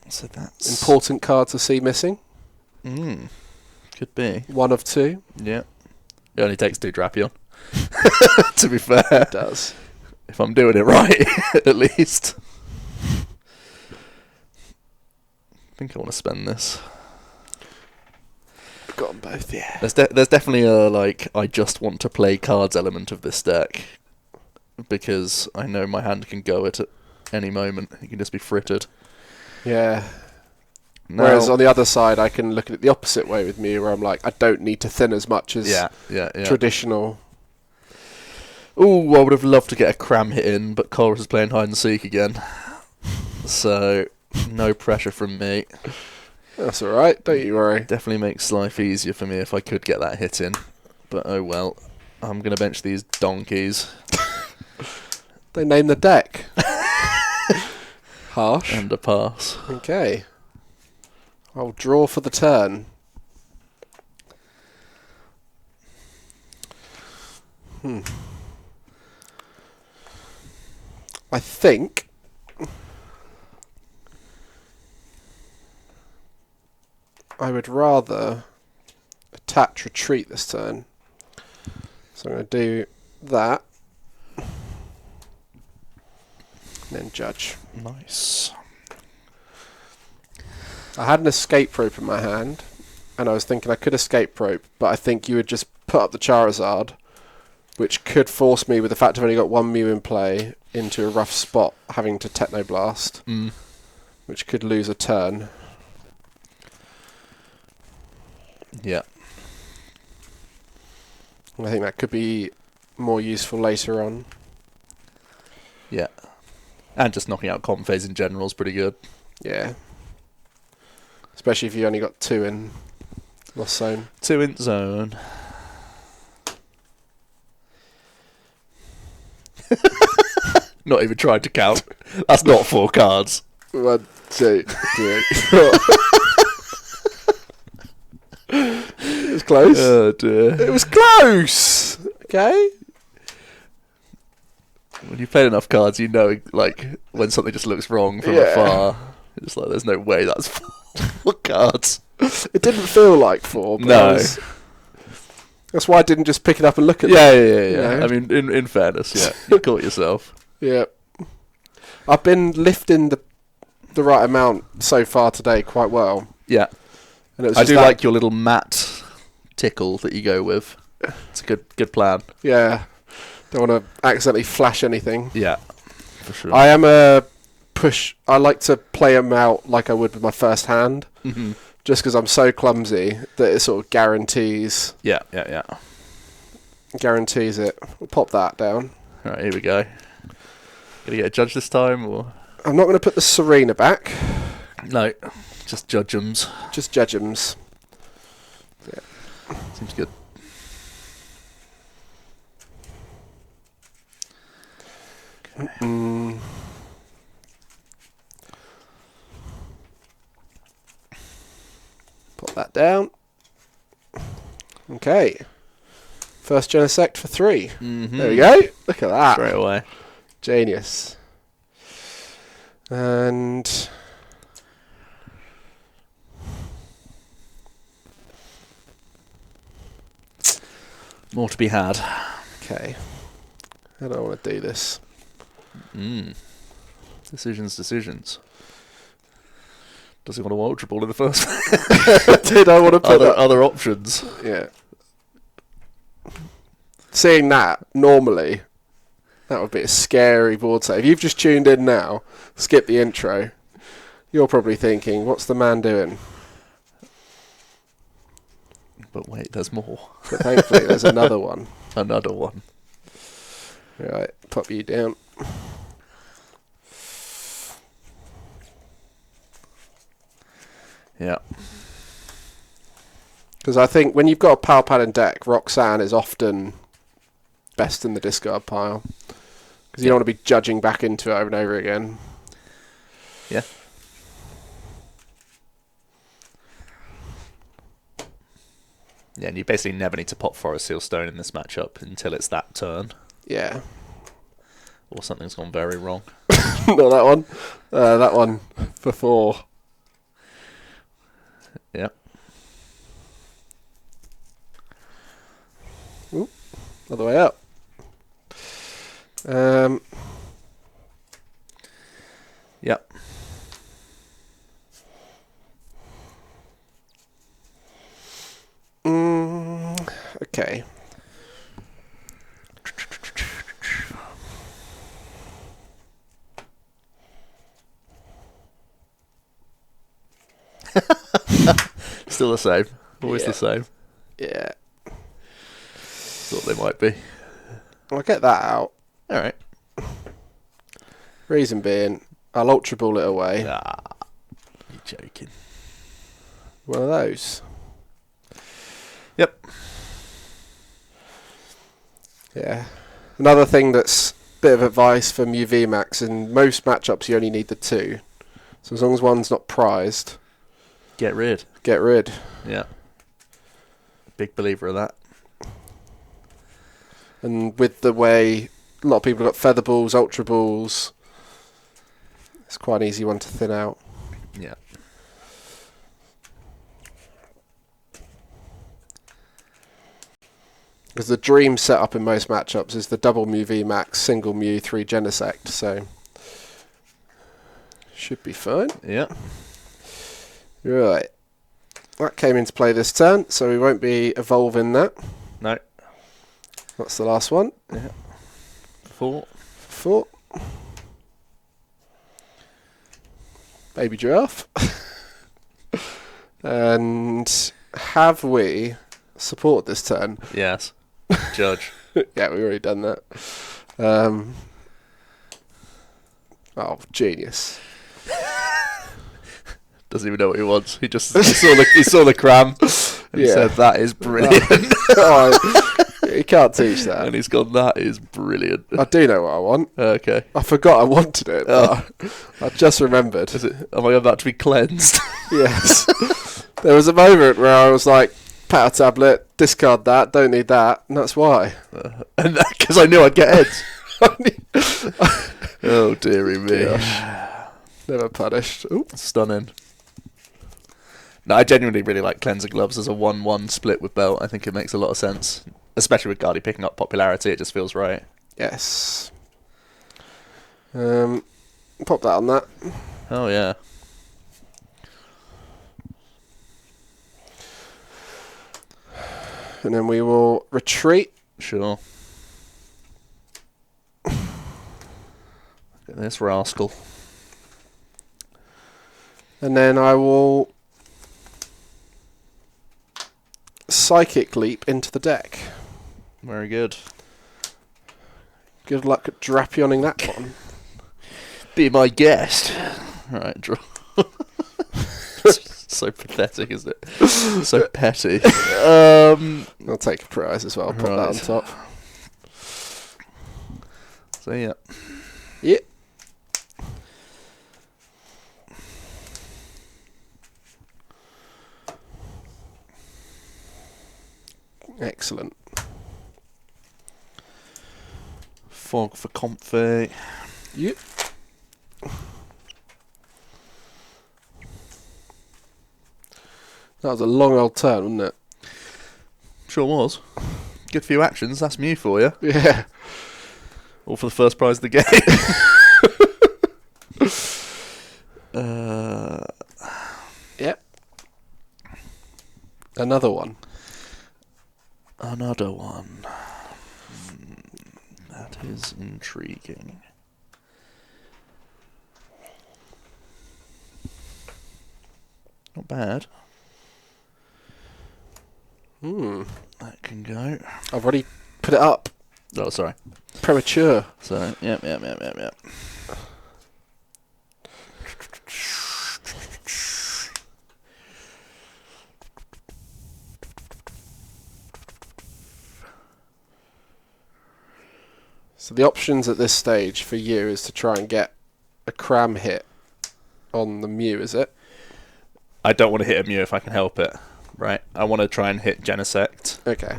So that's Important card to see missing. Could be. One of 2. Yeah. It only takes 2 Drapion. To be fair. It does. If I'm doing it right, at least. I think I want to spend this. I've got them both, yeah. There's definitely a, like, I just want to play cards element of this deck. Because I know my hand can go at any moment. It can just be frittered. Yeah. Now, Whereas on the other side, I can look at it the opposite way with me, where I'm like, I don't need to thin as much as yeah. traditional. Ooh, I would have loved to get a cram hit in, but Chorus is playing hide and seek again. So, no pressure from me. That's alright, don't you worry. Definitely makes life easier for me if I could get that hit in. But oh well. I'm going to bench these donkeys. They name the deck. Harsh. And a pass. Okay. I'll draw for the turn. I think I would rather attach retreat this turn. So I'm going to do that. And then judge. Nice. I had an escape rope in my hand, and I was thinking I could escape rope, but I think you would just put up the Charizard, which could force me, with the fact I've only got one Mew in play, into a rough spot, having to Technoblast, which could lose a turn. Yeah. I think that could be more useful later on. Yeah. And just knocking out comp phase in general is pretty good. Yeah. Especially if you only got 2 in Lost Zone. 2 in zone. Not even tried to count. That's not 4 cards. 1, 2, 3, 4. It was close. Oh dear. It was close! Okay. When you've played enough cards, you know, like, when something just looks wrong from afar. It's like, there's no way that's 4 cards. It didn't feel like 4, but No. that's why I didn't just pick it up and look at Yeah. You know? I mean, in fairness, yeah. You caught yourself. Yeah. I've been lifting the right amount so far today quite well. Yeah. And it was I just do that, like your little matte tickle that you go with. It's a good plan. Yeah. Don't want to accidentally flash anything. Yeah, for sure. I am a push. I like to play them out like I would with my first hand. Mm-hmm. Just because I'm so clumsy that it sort of guarantees. Yeah. Guarantees it. We'll pop that down. All right, here we go. Gonna get a judge this time, or I'm not going to put the Serena back. no? Just judge 'ems. Just judge 'ems. Yeah. Seems good. Put that down. Okay. First Genesect for 3. Mm-hmm. There we go. Look at that. Straight away. Genius. And More to be had. okay. How do I want to do this? Decisions. Does he want to Ultra Ball in the first? Did I want to put that? other options? Yeah. Seeing that, normally, that would be a scary board save. You've just tuned in now, skip the intro. You're probably thinking, what's the man doing? But wait, there's more. But thankfully, there's another one. Another one. Right, pop you down. Yeah. Because I think when you've got a Power Paladin deck, Roxanne is often best in the discard pile. Because you don't want to be judging back into it over and over again. Yeah. Yeah, and you basically never need to pop Forest Seal Stone in this matchup until it's that turn. Yeah. Or something's gone very wrong. Not that one. That one for 4. Yeah. Ooh, other way up. Yep. Okay. Still the same. Always Yeah. the same. Yeah. Thought they might be. I'll get that out. Alright. Reason being, I'll Ultra Ball it away. Ah, you're joking. One of those. Yep. Yeah. Another thing that's a bit of advice from UV-Max, in most matchups you only need the 2. So as long as one's not prized, Get rid. get rid. Yeah. Big believer of that. And with the way a lot of people have got Feather Balls, Ultra Balls, it's quite an easy one to thin out. Yeah. Because the dream setup in most matchups is the double Mew VMAX, single Mew, 3 Genesect, so should be fine. Yeah. Right. That came into play this turn, so we won't be evolving that. No. That's the last one. Yeah. 4. 4. Baby giraffe. And have we supported this turn? Yes. Judge. Yeah, we've already done that. Oh, genius. Doesn't even know what he wants. He just he saw the cram and he said, that is brilliant. You can't teach that. And he's gone, that is brilliant. I do know what I want. Okay. I forgot I wanted it, but I just remembered. Am I about to be cleansed? Yes. There was a moment where I was like, power tablet, discard that, don't need that, and that's why. And because I knew I'd get heads. Oh, dearie me. Gosh. Never punished. Ooh. Stunning. No, I genuinely really like Cleanser Gloves as a 1-1 split with Belt. I think it makes a lot of sense. Especially with Guardy picking up popularity, it just feels right. Yes. Pop that on that. Oh, yeah. And then we will retreat. Sure. Look at this rascal. And then I will Psychic Leap into the deck. Very good. Good luck at drapioning that one. Be my guest. Right, draw. So pathetic, isn't it? So petty. I'll take a prize as well. Put that on top. So, yeah. Yep. Excellent. Fog for Comfy. Yep. That was a long old turn, wasn't it? Sure was. Good few actions, that's Mew for you. Yeah. All for the first prize of the game. Yep. Another one. Another one. That is intriguing. Not bad. That can go. I've already put it up. Oh, sorry. Premature. So, yep. So the options at this stage for you is to try and get a cram hit on the Mew, is it? I don't want to hit a Mew if I can help it. Right? I want to try and hit Genesect. Okay.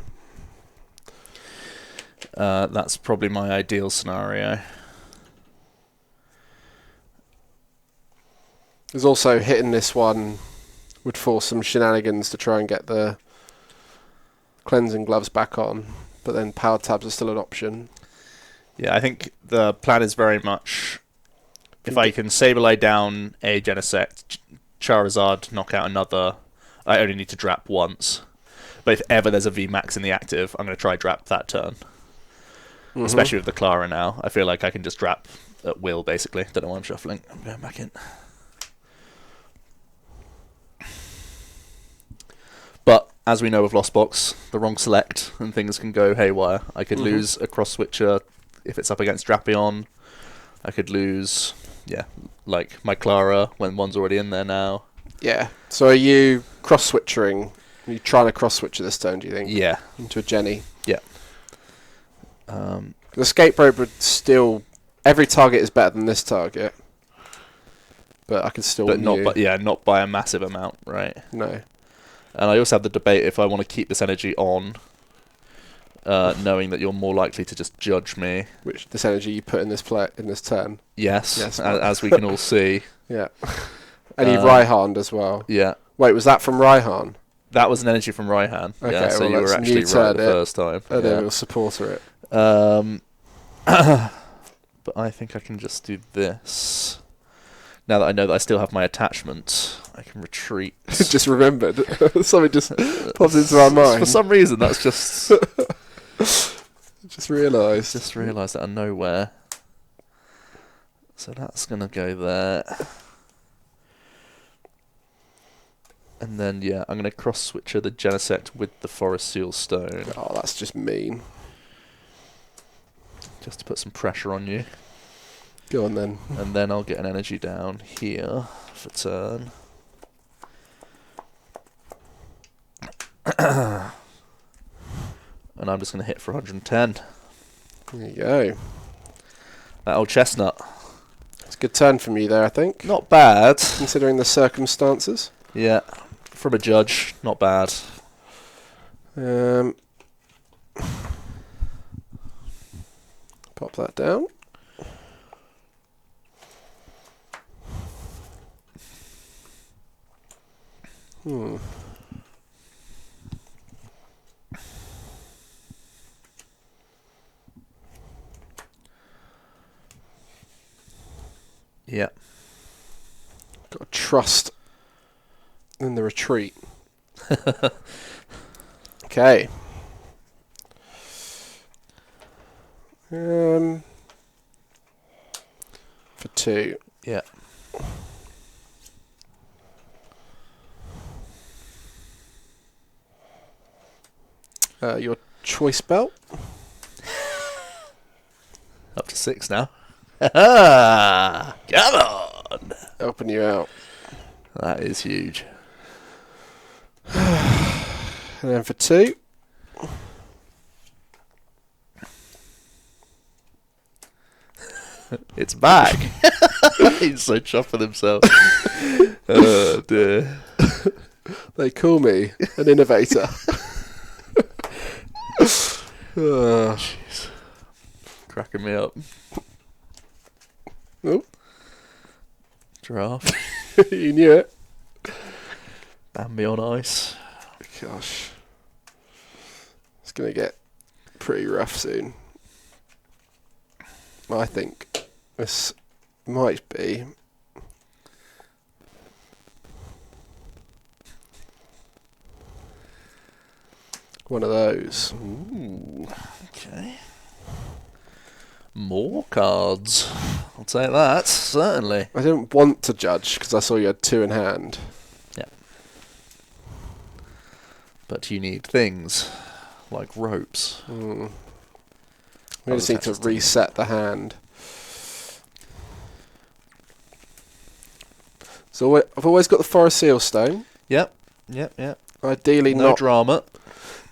That's probably my ideal scenario. There's also hitting this one would force some shenanigans to try and get the cleansing gloves back on, but then power tabs are still an option. Yeah, I think the plan is very much if I can Sableye down a Genesect, Charizard knock out another, I only need to drap once. But if ever there's a VMAX in the active, I'm going to try drap that turn. Mm-hmm. Especially with the Clara now. I feel like I can just drap at will, basically. Don't know why I'm shuffling. I'm going back in. But as we know with Lost Box, the wrong select and things can go haywire. I could lose a cross switcher if it's up against Drapion. I could lose, like my Clara when one's already in there now. Yeah. So are you cross-switchering? Are you trying to cross-switcher this turn, do you think? Yeah. Into a Jenny? Yeah. The escape rope would still... Every target is better than this target. But I can still win you. Not by a massive amount, right? No. And I also have the debate if I want to keep this energy on, knowing that you're more likely to just judge me. Which this energy you put in this turn. Yes, as we can all see. Yeah. And you Raihan as well. Yeah. Wait, was that from Raihan? That was an energy from Raihan. Okay, yeah, so you were actually right the first time. And then we'll supporter it. But I think I can just do this. Now that I know that I still have my attachment, I can retreat. Just remembered. Something just pops into our mind. For some reason, that's just... Just realised. Just realised out of nowhere. So that's going to go there. And then, I'm going to cross-switcher the Genesect with the Forest Seal Stone. Oh, that's just mean. Just to put some pressure on you. Go on then. And then I'll get an energy down here for turn. And I'm just going to hit for 110. There you go. That old chestnut. It's a good turn from you there, I think. Not bad. Considering the circumstances. Yeah. From a judge, not bad. Pop that down. Yeah. Got to trust in the retreat. Okay. For 2. Yeah. Your choice belt. Up to 6 now. Come on! Helping you out. That is huge. And then for 2. It's back. He's so chuffed with himself. Oh dear. They call me an innovator. Oh, jeez. Cracking me up. Oh. Draft. You knew it. Bambi on ice. Gosh. It's going to get pretty rough soon. I think this might be one of those. Ooh, okay. More cards. I'll take that, certainly. I didn't want to judge because I saw you had 2 in hand. Yeah. But you need things like ropes. We just need to reset the hand. So I've always got the Forest Seal Stone. Yep. Ideally no not drama.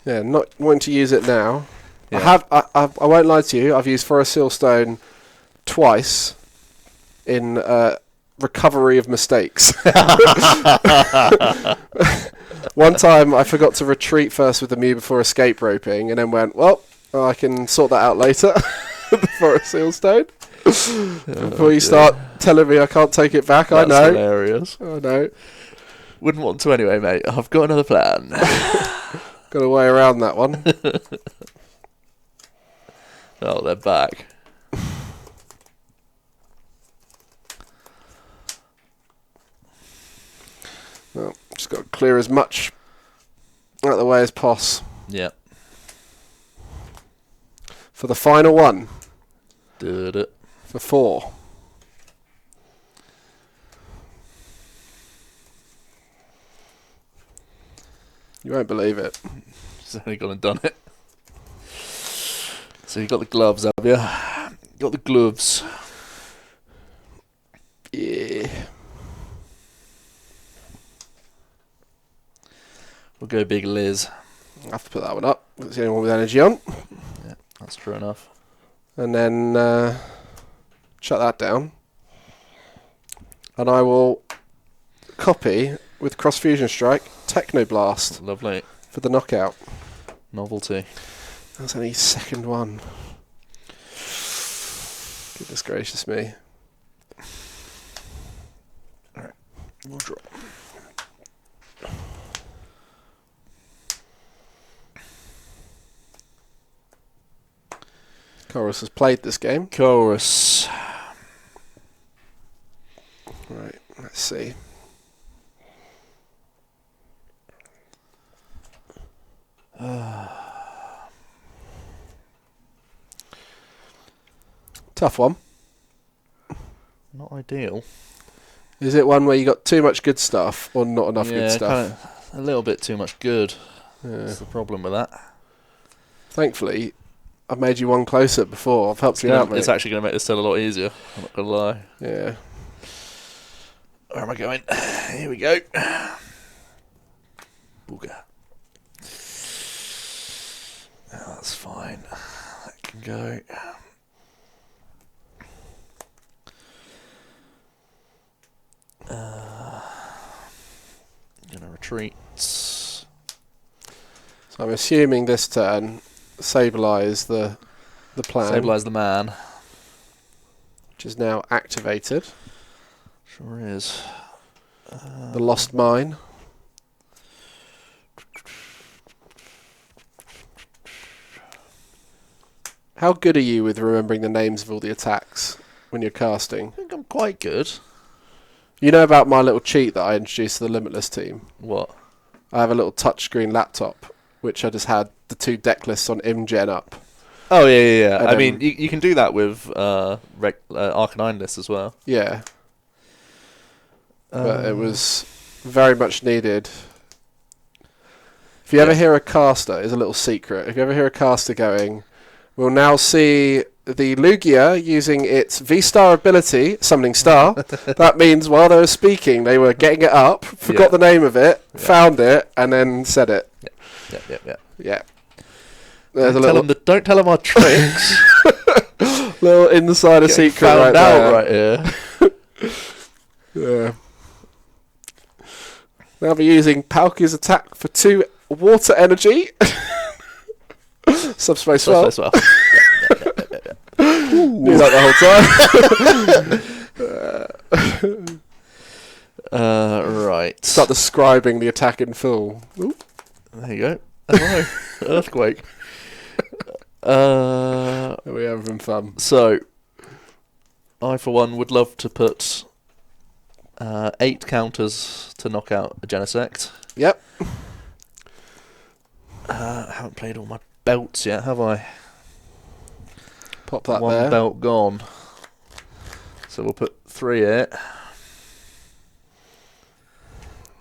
Yeah, not wanting to use it now. Yeah. I won't lie to you. I've used Forest Seal Stone twice in recovery of mistakes. One time I forgot to retreat first with the Mew before escape roping, and then went, well, I can sort that out later. The Forest Seal Stone. Before you start telling me I can't take it back, That's I know. Hilarious. I know. Wouldn't want to anyway, mate. I've got another plan. Got a way around that one. Oh, they're back. Well, just got to clear as much out of the way as possible. Yeah. For the final one. Did it. For 4. You won't believe it. He's only gone and done it. So you got the gloves, have you? Got the gloves. Yeah. We'll go Big Liz. I have to put that one up. It's the only one with energy on. Yeah, that's true enough. And then shut that down. And I will copy with Cross Fusion Strike Technoblast. Lovely. For the knockout. Novelty. That's only second one. Goodness gracious me. Alright, we'll draw. Chorus has played this game. Chorus. Right, let's see. Tough one. Not ideal. Is it one where you got too much good stuff or not enough good stuff? A little bit too much good. Yeah. That's the problem with that. Thankfully, I've made you one closer before. I've helped you out, mate. It's actually going to make this turn a lot easier. I'm not going to lie. Yeah. Where am I going? Here we go. Booger. Oh, that's fine. That can go. I'm going to retreat. So I'm assuming this turn, Sableye the plan. Sableye the man. Which is now activated. Sure is. The Lost Mine. How good are you with remembering the names of all the attacks when you're casting? I think I'm quite good. You know about my little cheat that I introduced to the Limitless team? What? I have a little touchscreen laptop, which I just had the 2 deck lists on ImGen up. Oh, yeah. And I mean, you can do that with Arcanine lists as well. Yeah. But it was very much needed. If you ever hear a caster, it's a little secret. If you ever hear a caster going, we'll now see the Lugia using its V-Star ability, Summoning Star. That means while they were speaking, they were getting it up, forgot the name of it, found it, and then said it. Yeah. Don't tell them our tricks. Little insider secret right there. Right here. Yeah. Now we're using Palki's attack for 2 water energy. Subspace well. Knew that the whole time. Right. Start describing the attack in full. Ooh. There you go. Hello. Earthquake. We're having fun. So, I for one would love to put 8 counters to knock out a Genesect. Yep. I haven't played all my belts yet, have I? Pop that One there. belt gone. So we'll put 3 here.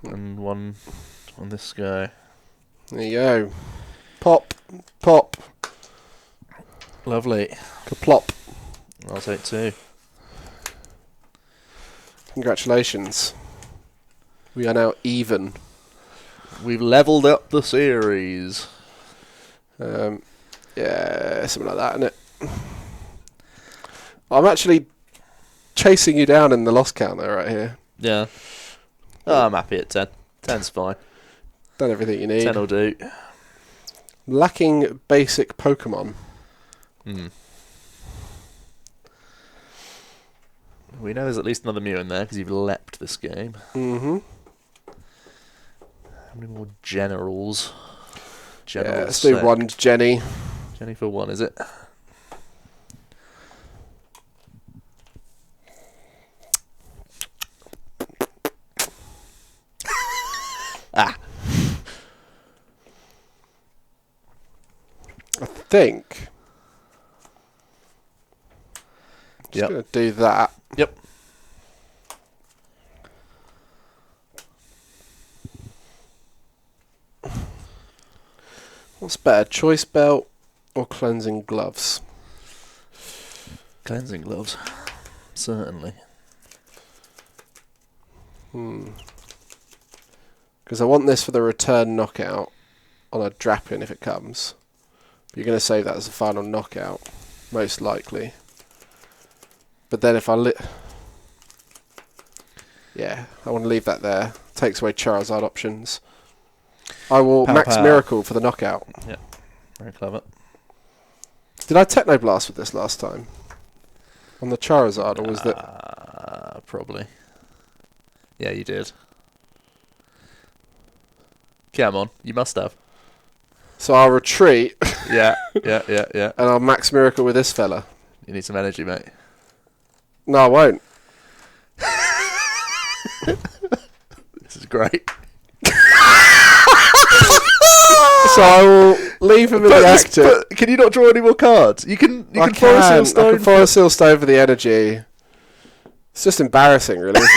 And 1 on this guy. There you go. Pop. Pop. Lovely. Kaplop. I'll take 2. Congratulations. We are now even. We've leveled up the series. Yeah, something like that, isn't it? I'm actually chasing you down in the loss counter right here. Yeah. Oh, I'm happy at 10. 10's fine. Done everything you need. 10 will do. Lacking basic Pokemon. We know there's at least another Mew in there because you've leapt this game. Mm-hmm. How many more generals? Yeah, let's do 1 Jenny. Jenny for 1, is it? Ah. I think. Just Yep. going to do that. Yep. What's better, choice belt or cleansing gloves? Cleansing gloves. Certainly. Because I want this for the return knockout on a drap-in if it comes. But you're going to save that as the final knockout, most likely. But then if I yeah, I want to leave that there. Takes away Charizard options. I will Max Miracle for the knockout. Yeah, very clever. Did I Technoblast with this last time? On the Charizard, or was that... Probably. Yeah, you did. Come on, you must have. So I'll retreat. Yeah. And I'll Max Miracle with this fella. You need some energy, mate. No, I won't. This is great. So I will leave him in the active. But can you not draw any more cards? You can. I can Forest Seal Stone for the energy. It's just embarrassing, really, isn't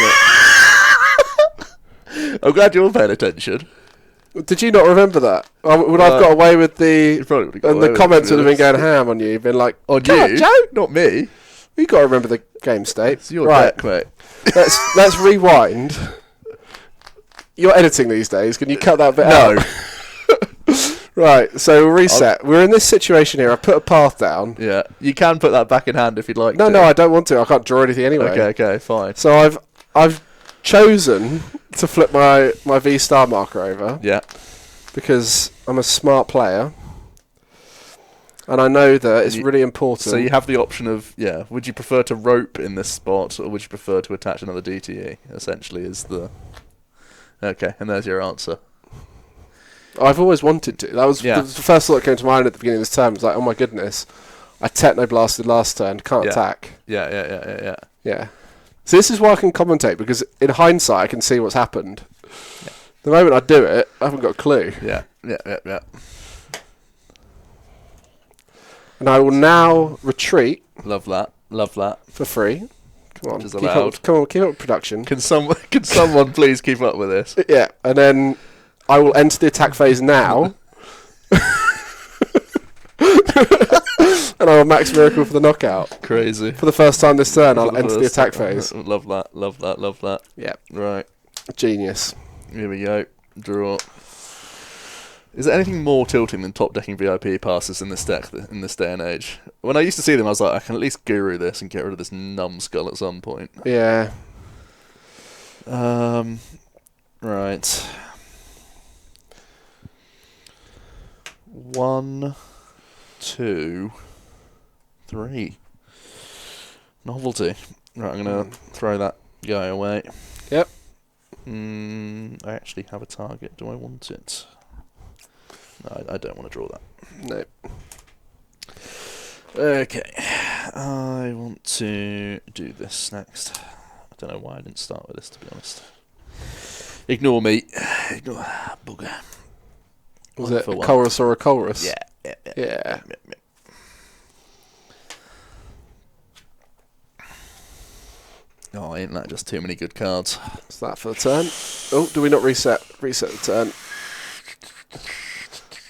it? I'm glad you're paying attention. Did you not remember that? Would I've got away with the... And the comments would have been going ham on you. Been like, on you? Joe? Not me. You got to remember the game state. It's your deck, mate. Let's rewind. You're editing these days. Can you cut that bit out? No. Right, so we'll reset. We're in this situation here. I put a path down. Yeah, you can put that back in hand if you'd like to. No, I don't want to. I can't draw anything anyway. Okay, fine. So I've chosen to flip my V-star marker over. Yeah. Because I'm a smart player. And I know that it's really important. So you have the option of, would you prefer to rope in this spot, or would you prefer to attach another DTE, essentially, is the... Okay, and there's your answer. I've always wanted to. That was the first thought that came to mind at the beginning of this term. It was like, oh my goodness, I Technoblasted last turn, can't attack. Yeah. So this is why I can commentate, because in hindsight I can see what's happened. Yeah. The moment I do it, I haven't got a clue. Yeah. And I will now retreat. Love that. For free. Come on, keep up production. Can someone please keep up with this? Yeah, and then I will enter the attack phase now. And I will Max Miracle for the knockout. Crazy. For the first time this turn, I'll enter the attack phase. Love that. Yeah. Right. Genius. Here we go. Draw. Is there anything more tilting than top decking VIP passes in this deck in this day and age? When I used to see them, I was like, I can at least guru this and get rid of this numbskull at some point. Yeah. Right. 1, 2, 3. Novelty. Right, I'm going to throw that guy away. Yep. I actually have a target. Do I want it? No, I don't want to draw that. No. Okay. I want to do this next. I don't know why I didn't start with this, to be honest. Ignore me. Ignore bugger. Was it a Chorus or a Chorus? Yeah. Oh, ain't that just too many good cards? Is that for the turn? Oh, do we not reset the turn?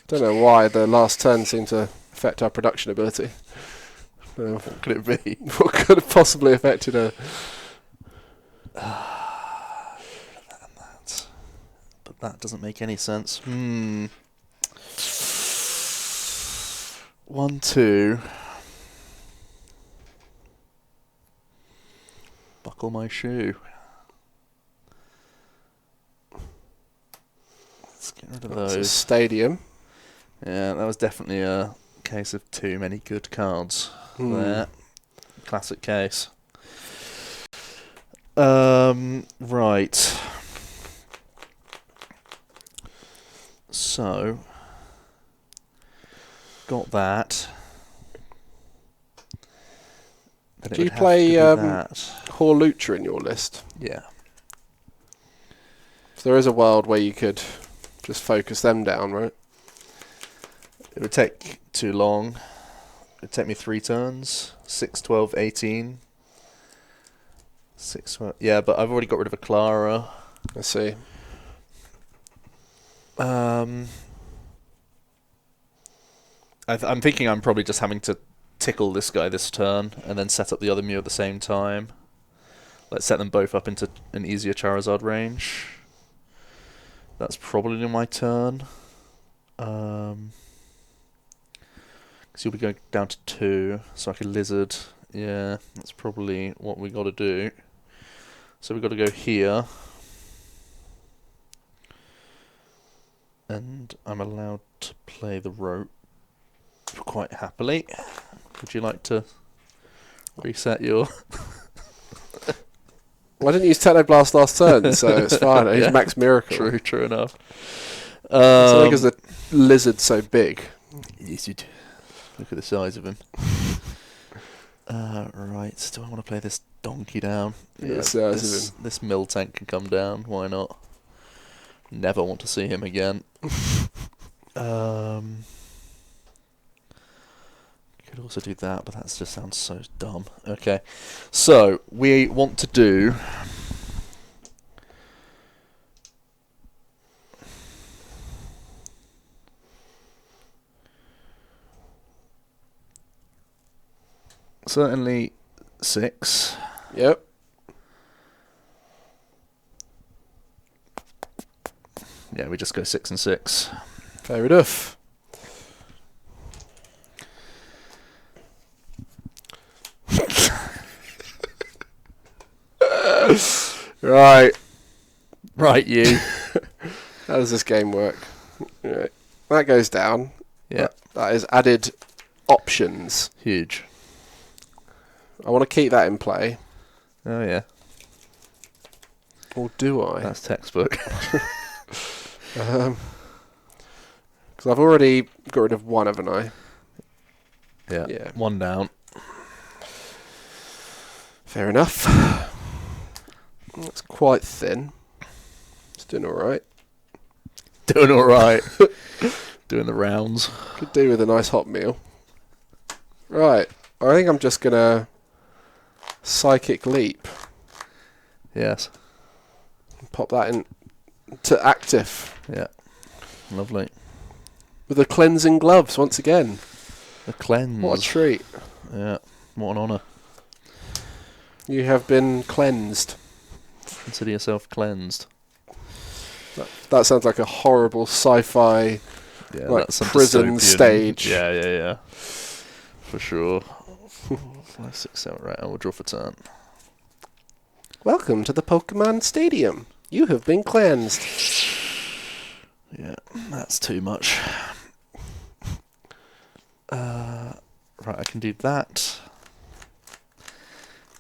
Don't know why the last turn seemed to affect our production ability. What could it be? What could have possibly affected her? But that doesn't make any sense. 1, 2. Buckle my shoe. Let's get rid of those. It's a stadium. Yeah, that was definitely a case of too many good cards there. Classic case. Right. So, got that. Do you play Horlutra in your list? Yeah. So there is a world where you could just focus them down, right? It would take too long. It would take me 3 turns. 6, 12, 18. 6, 12. Yeah, but I've already got rid of a Clara. I see. I'm thinking I'm probably just having to tickle this guy this turn and then set up the other Mew at the same time. Let's set them both up into an easier Charizard range. That's probably my turn. Because you'll be going down to 2, so I can Lizard. Yeah, that's probably what we got to do. So we've got to go here. And I'm allowed to play the rope quite happily. Would you like to reset your... Well, I didn't use Techno Blast last turn, so it's fine. I used Max Miracle. True enough. It's only because the lizard's so big. Yes, you do. Look at the size of him. Right, do I want to play this donkey down? Yeah, this mill tank can come down, why not? Never want to see him again. Could also do that, but that just sounds so dumb. Okay, so we want to do... certainly 6. Yep. Yeah, we just go 6 and 6. Fair enough. Right. Right, you. How does this game work? Right. That goes down. Yeah. That is added options. Huge. I want to keep that in play. Oh, yeah. Or do I? That's textbook. Because I've already got rid of one, haven't I? Yeah. 1 down. Fair enough. That's quite thin. It's doing alright. Doing alright. Doing the rounds. Could do with a nice hot meal. Right. I think I'm just going to Psychic Leap. Yes. Pop that in to active. Yeah. Lovely. With the cleansing gloves once again. The cleanse. What a treat. Yeah. What an honour. You have been cleansed. Consider yourself cleansed. That sounds like a horrible sci-fi like prison stage. Yeah. For sure. 5, 6, 7, right. I will draw for turn. Welcome to the Pokemon Stadium. You have been cleansed. Yeah, that's too much. Right, I can do that.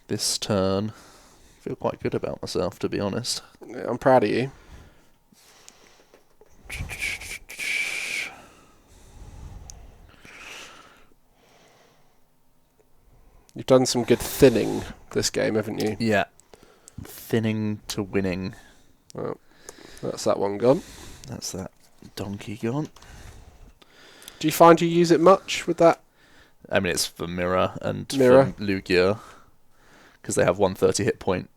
This turn. I feel quite good about myself, to be honest. Yeah, I'm proud of you. You've done some good thinning this game, haven't you? Yeah. Thinning to winning. Well, that's that one gone. That's that donkey gone. Do you find you use it much with that? I mean, it's for Mirror and for Lugia. Because they have 130 hit point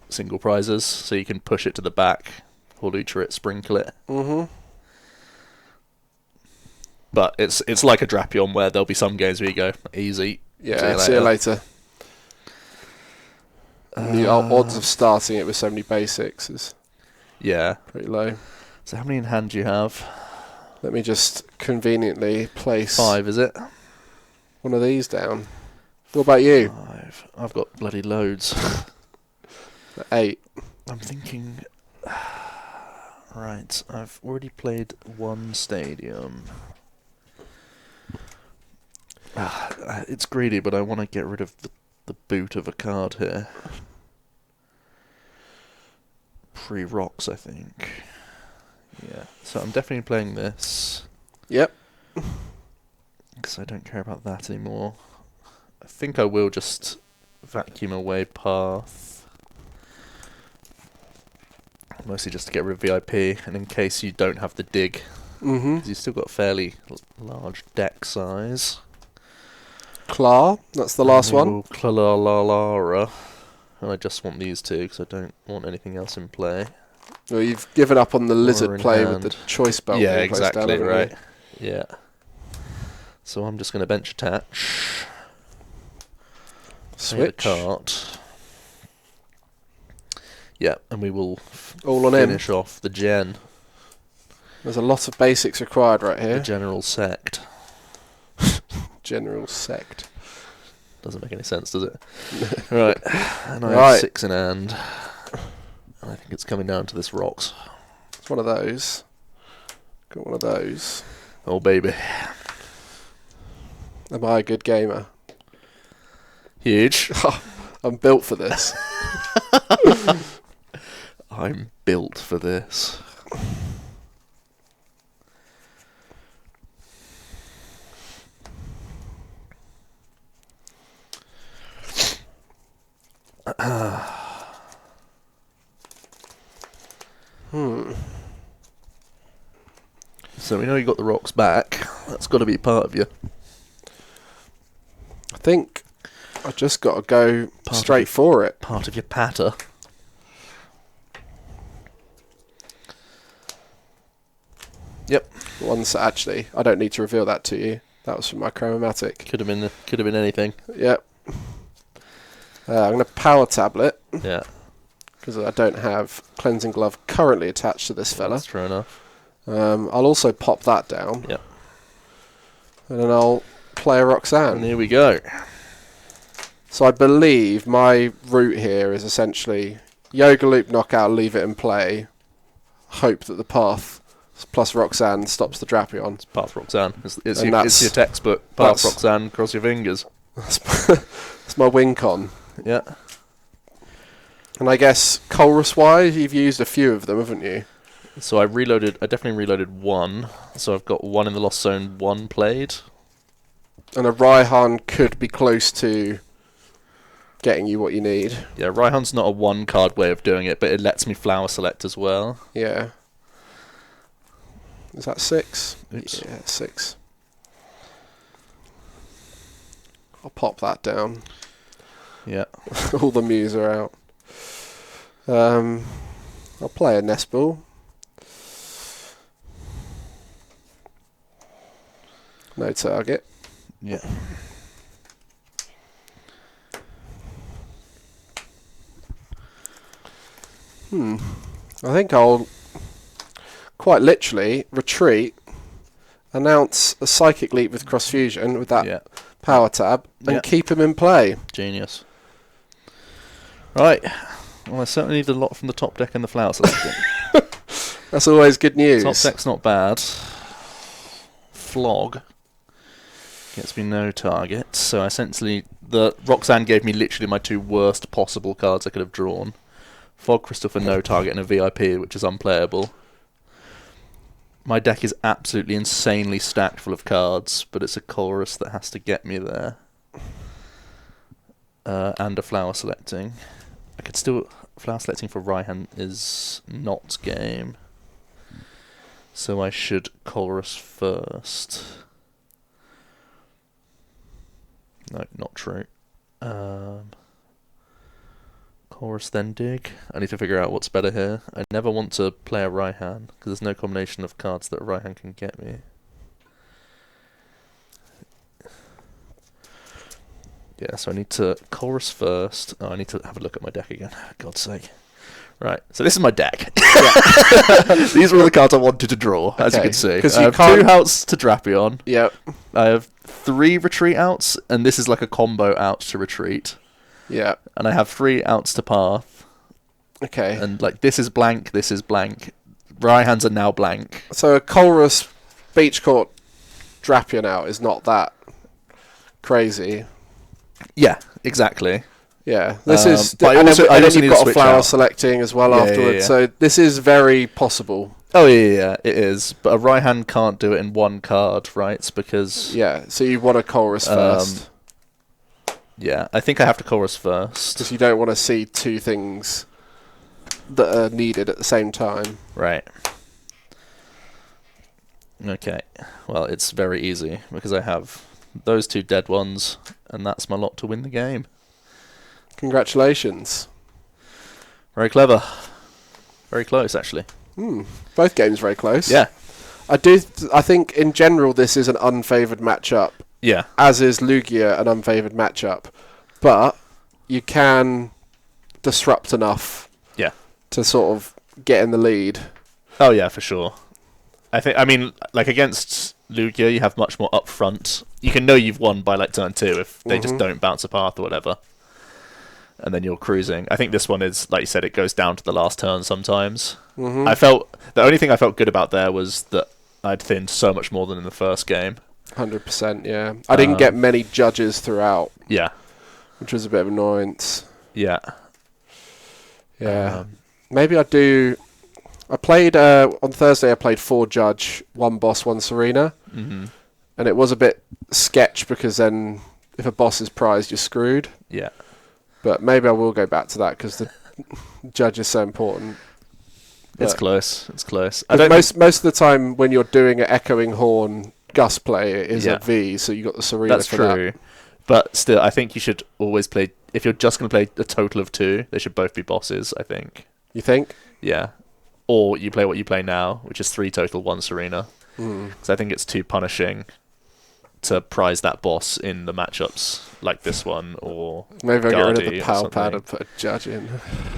single prizes, so you can push it to the back, or Lucha it, sprinkle it. Mm-hmm. But it's like a Drapion where there'll be some games where you go, easy. Yeah, see you later. The odds of starting it with so many basics is pretty low. So how many in hand do you have? Let me just conveniently place 5, is it? one of these down. What about you? 5. I've got bloody loads. 8. I'm thinking... Right, I've already played 1 stadium. It's greedy, but I want to get rid of the boot of a card here. Pre-rocks, I think. Yeah, so I'm definitely playing this. Yep. Because I don't care about that anymore. I think I will just vacuum away Path. Mostly just to get rid of VIP, and in case you don't have the dig. Because you've still got fairly large deck size. Claw, that's the last one. Clalalara. And I just want these two because I don't want anything else in play. Well, you've given up on the lizard play with the choice belt. Yeah, exactly, right. Yeah. So I'm just going to bench attach. Switch. The cart. Yeah, and we will all on finish off the gen. There's a lot of basics required right here. The general sect. General sect. Doesn't make any sense, does it? Right. And I have 6 in hand. And I think it's coming down to this rocks. It's one of those. Got one of those. Oh, baby. Am I a good gamer? Huge. I'm built for this. I'm built for this. So we know you got the rocks back. That's got to be part of you. I think I just got to go straight for it. Part of your patter. Yep. Ones that actually, I don't need to reveal that to you. That was from my chromatic. Could have been anything. Yep. I'm going to power tablet. Yeah. Because I don't have cleansing glove currently attached to this fella. That's true enough. I'll also pop that down. Yep. And then I'll play a Roxanne. And here we go. So I believe my route here is essentially Yoga Loop, knockout, leave it and play. Hope that the path plus Roxanne stops the Drapion. It's path Roxanne. It's your textbook. Path Roxanne, cross your fingers. That's my win con. Yeah. And I guess Colrus-wise, you've used a few of them, haven't you? So I definitely reloaded 1. So I've got 1 in the Lost Zone, 1 played. And a Raihan could be close to getting you what you need. Yeah, Raihan's not a 1-card way of doing it, but it lets me flower select as well. Yeah. Is that 6? Oops. Yeah, 6. I'll pop that down. Yeah. All the Mews are out. I'll play a Nest Ball. No target. Yeah. I think I'll quite literally retreat, announce a Psychic Leap with Cross Fusion with that power tab, and keep him in play. Genius. Right. Well, I certainly need a lot from the top deck and the flower selecting. That's always good news. Top deck's not bad. Flog gets me no target. So essentially, the Roxanne gave me literally my 2 worst possible cards I could have drawn. Fog Crystal for no target and a VIP, which is unplayable. My deck is absolutely insanely stacked full of cards, but it's a chorus that has to get me there. And a flower selecting. I could still... Flower selecting for Raihan is not game. So I should chorus first. No, not true. Chorus then dig. I need to figure out what's better here. I never want to play a Raihan, because there's no combination of cards that a Raihan can get me. Yeah, so I need to chorus first. Oh, I need to have a look at my deck again. For God's sake. Right, so this is my deck. These were all the cards I wanted to draw, as you can see. I have 2 outs to Drapion. Yep. I have 3 retreat outs, and this is like a combo out to retreat. Yeah. And I have 3 outs to path. Okay. And like this is blank, this is blank. Raihans are now blank. So a Colrus Beach Court Drapion out is not that crazy. Yeah, exactly. Yeah, this is. But and I then also you've need got to a flower switch out. selecting as well afterwards. So this is very possible. Oh yeah, it is. But a Raihan can't do it in 1 card, right? It's because so you want a Colrus first. Yeah, I think I have to chorus first. Because you don't want to see 2 things that are needed at the same time. Right. Okay. Well, it's very easy because I have those 2 dead ones, and that's my lot to win the game. Congratulations. Very clever. Very close, actually. Both games very close. Yeah. I think in general this is an unfavoured matchup, Yeah. as is Lugia an unfavoured matchup. But you can disrupt enough Yeah. to sort of get in the lead. Oh yeah, for sure. I mean, like against Lugia, you have much more upfront. You can know you've won by like turn 2 if they just don't bounce a path or whatever, and then you're cruising. I think this one is, like you said, it goes down to the last turn sometimes. I felt the only thing I felt good about there was that I'd thinned so much more than in the first game. 100%, yeah. I didn't get many judges throughout. Yeah. Which was a bit of annoyance. Yeah. Yeah. Maybe I do... I played... on Thursday, I played 4 judge, 1 boss, 1 Serena. And it was a bit sketch because then if a boss is prized, you're screwed. Yeah. But maybe I will go back to that because the judge is so important. It's close. It's close. Most of the time when you're doing an Echoing Horn Gus play, it is a V, so you got the Serena That's for true. that. But still, I think you should always play... If you're just going to play a total of 2, they should both be bosses, I think. You think? Yeah. Or you play what you play now, which is 3 total, 1 Serena. Because I think it's too punishing to prize that boss in the matchups like this one, or maybe I'll get rid of the Guardi or Power Pad something. and put a judge in.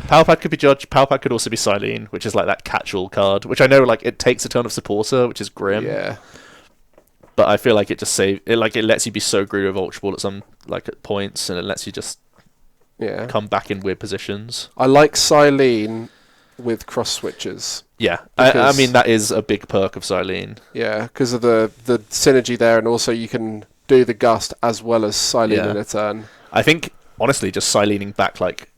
Power Pad could be Judge. Power Pad could also be Silene, which is like that catch-all card, which I know like it takes a turn of Supporter, which is grim. Yeah. But I feel like it just it lets you be so greedy with Ultra Ball at some at points, and it lets you just come back in weird positions. I like Silene with cross switches. Yeah, I mean that is a big perk of Silene. Yeah, because of the synergy there, and also you can do the Gust as well as Silene in a turn. I think honestly, just Silening back like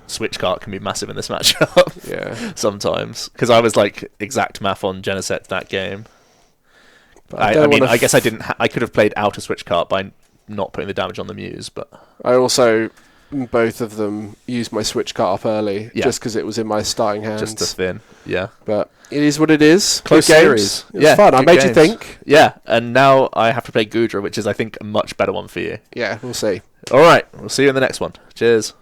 Switch Cart can be massive in this matchup. Yeah, sometimes because I was like exact math on Genesect that game. I mean, I guess I didn't. I could have played out a Switch Cart by not putting the damage on the Muse, but I also both of them used my Switch Cart up early just because it was in my starting hands. Just to thin, yeah. But it is what it is. Close good series. It was fun. I made you think. Yeah, and now I have to play Gudra, which is I think a much better one for you. Yeah, we'll see. All right, we'll see you in the next one. Cheers.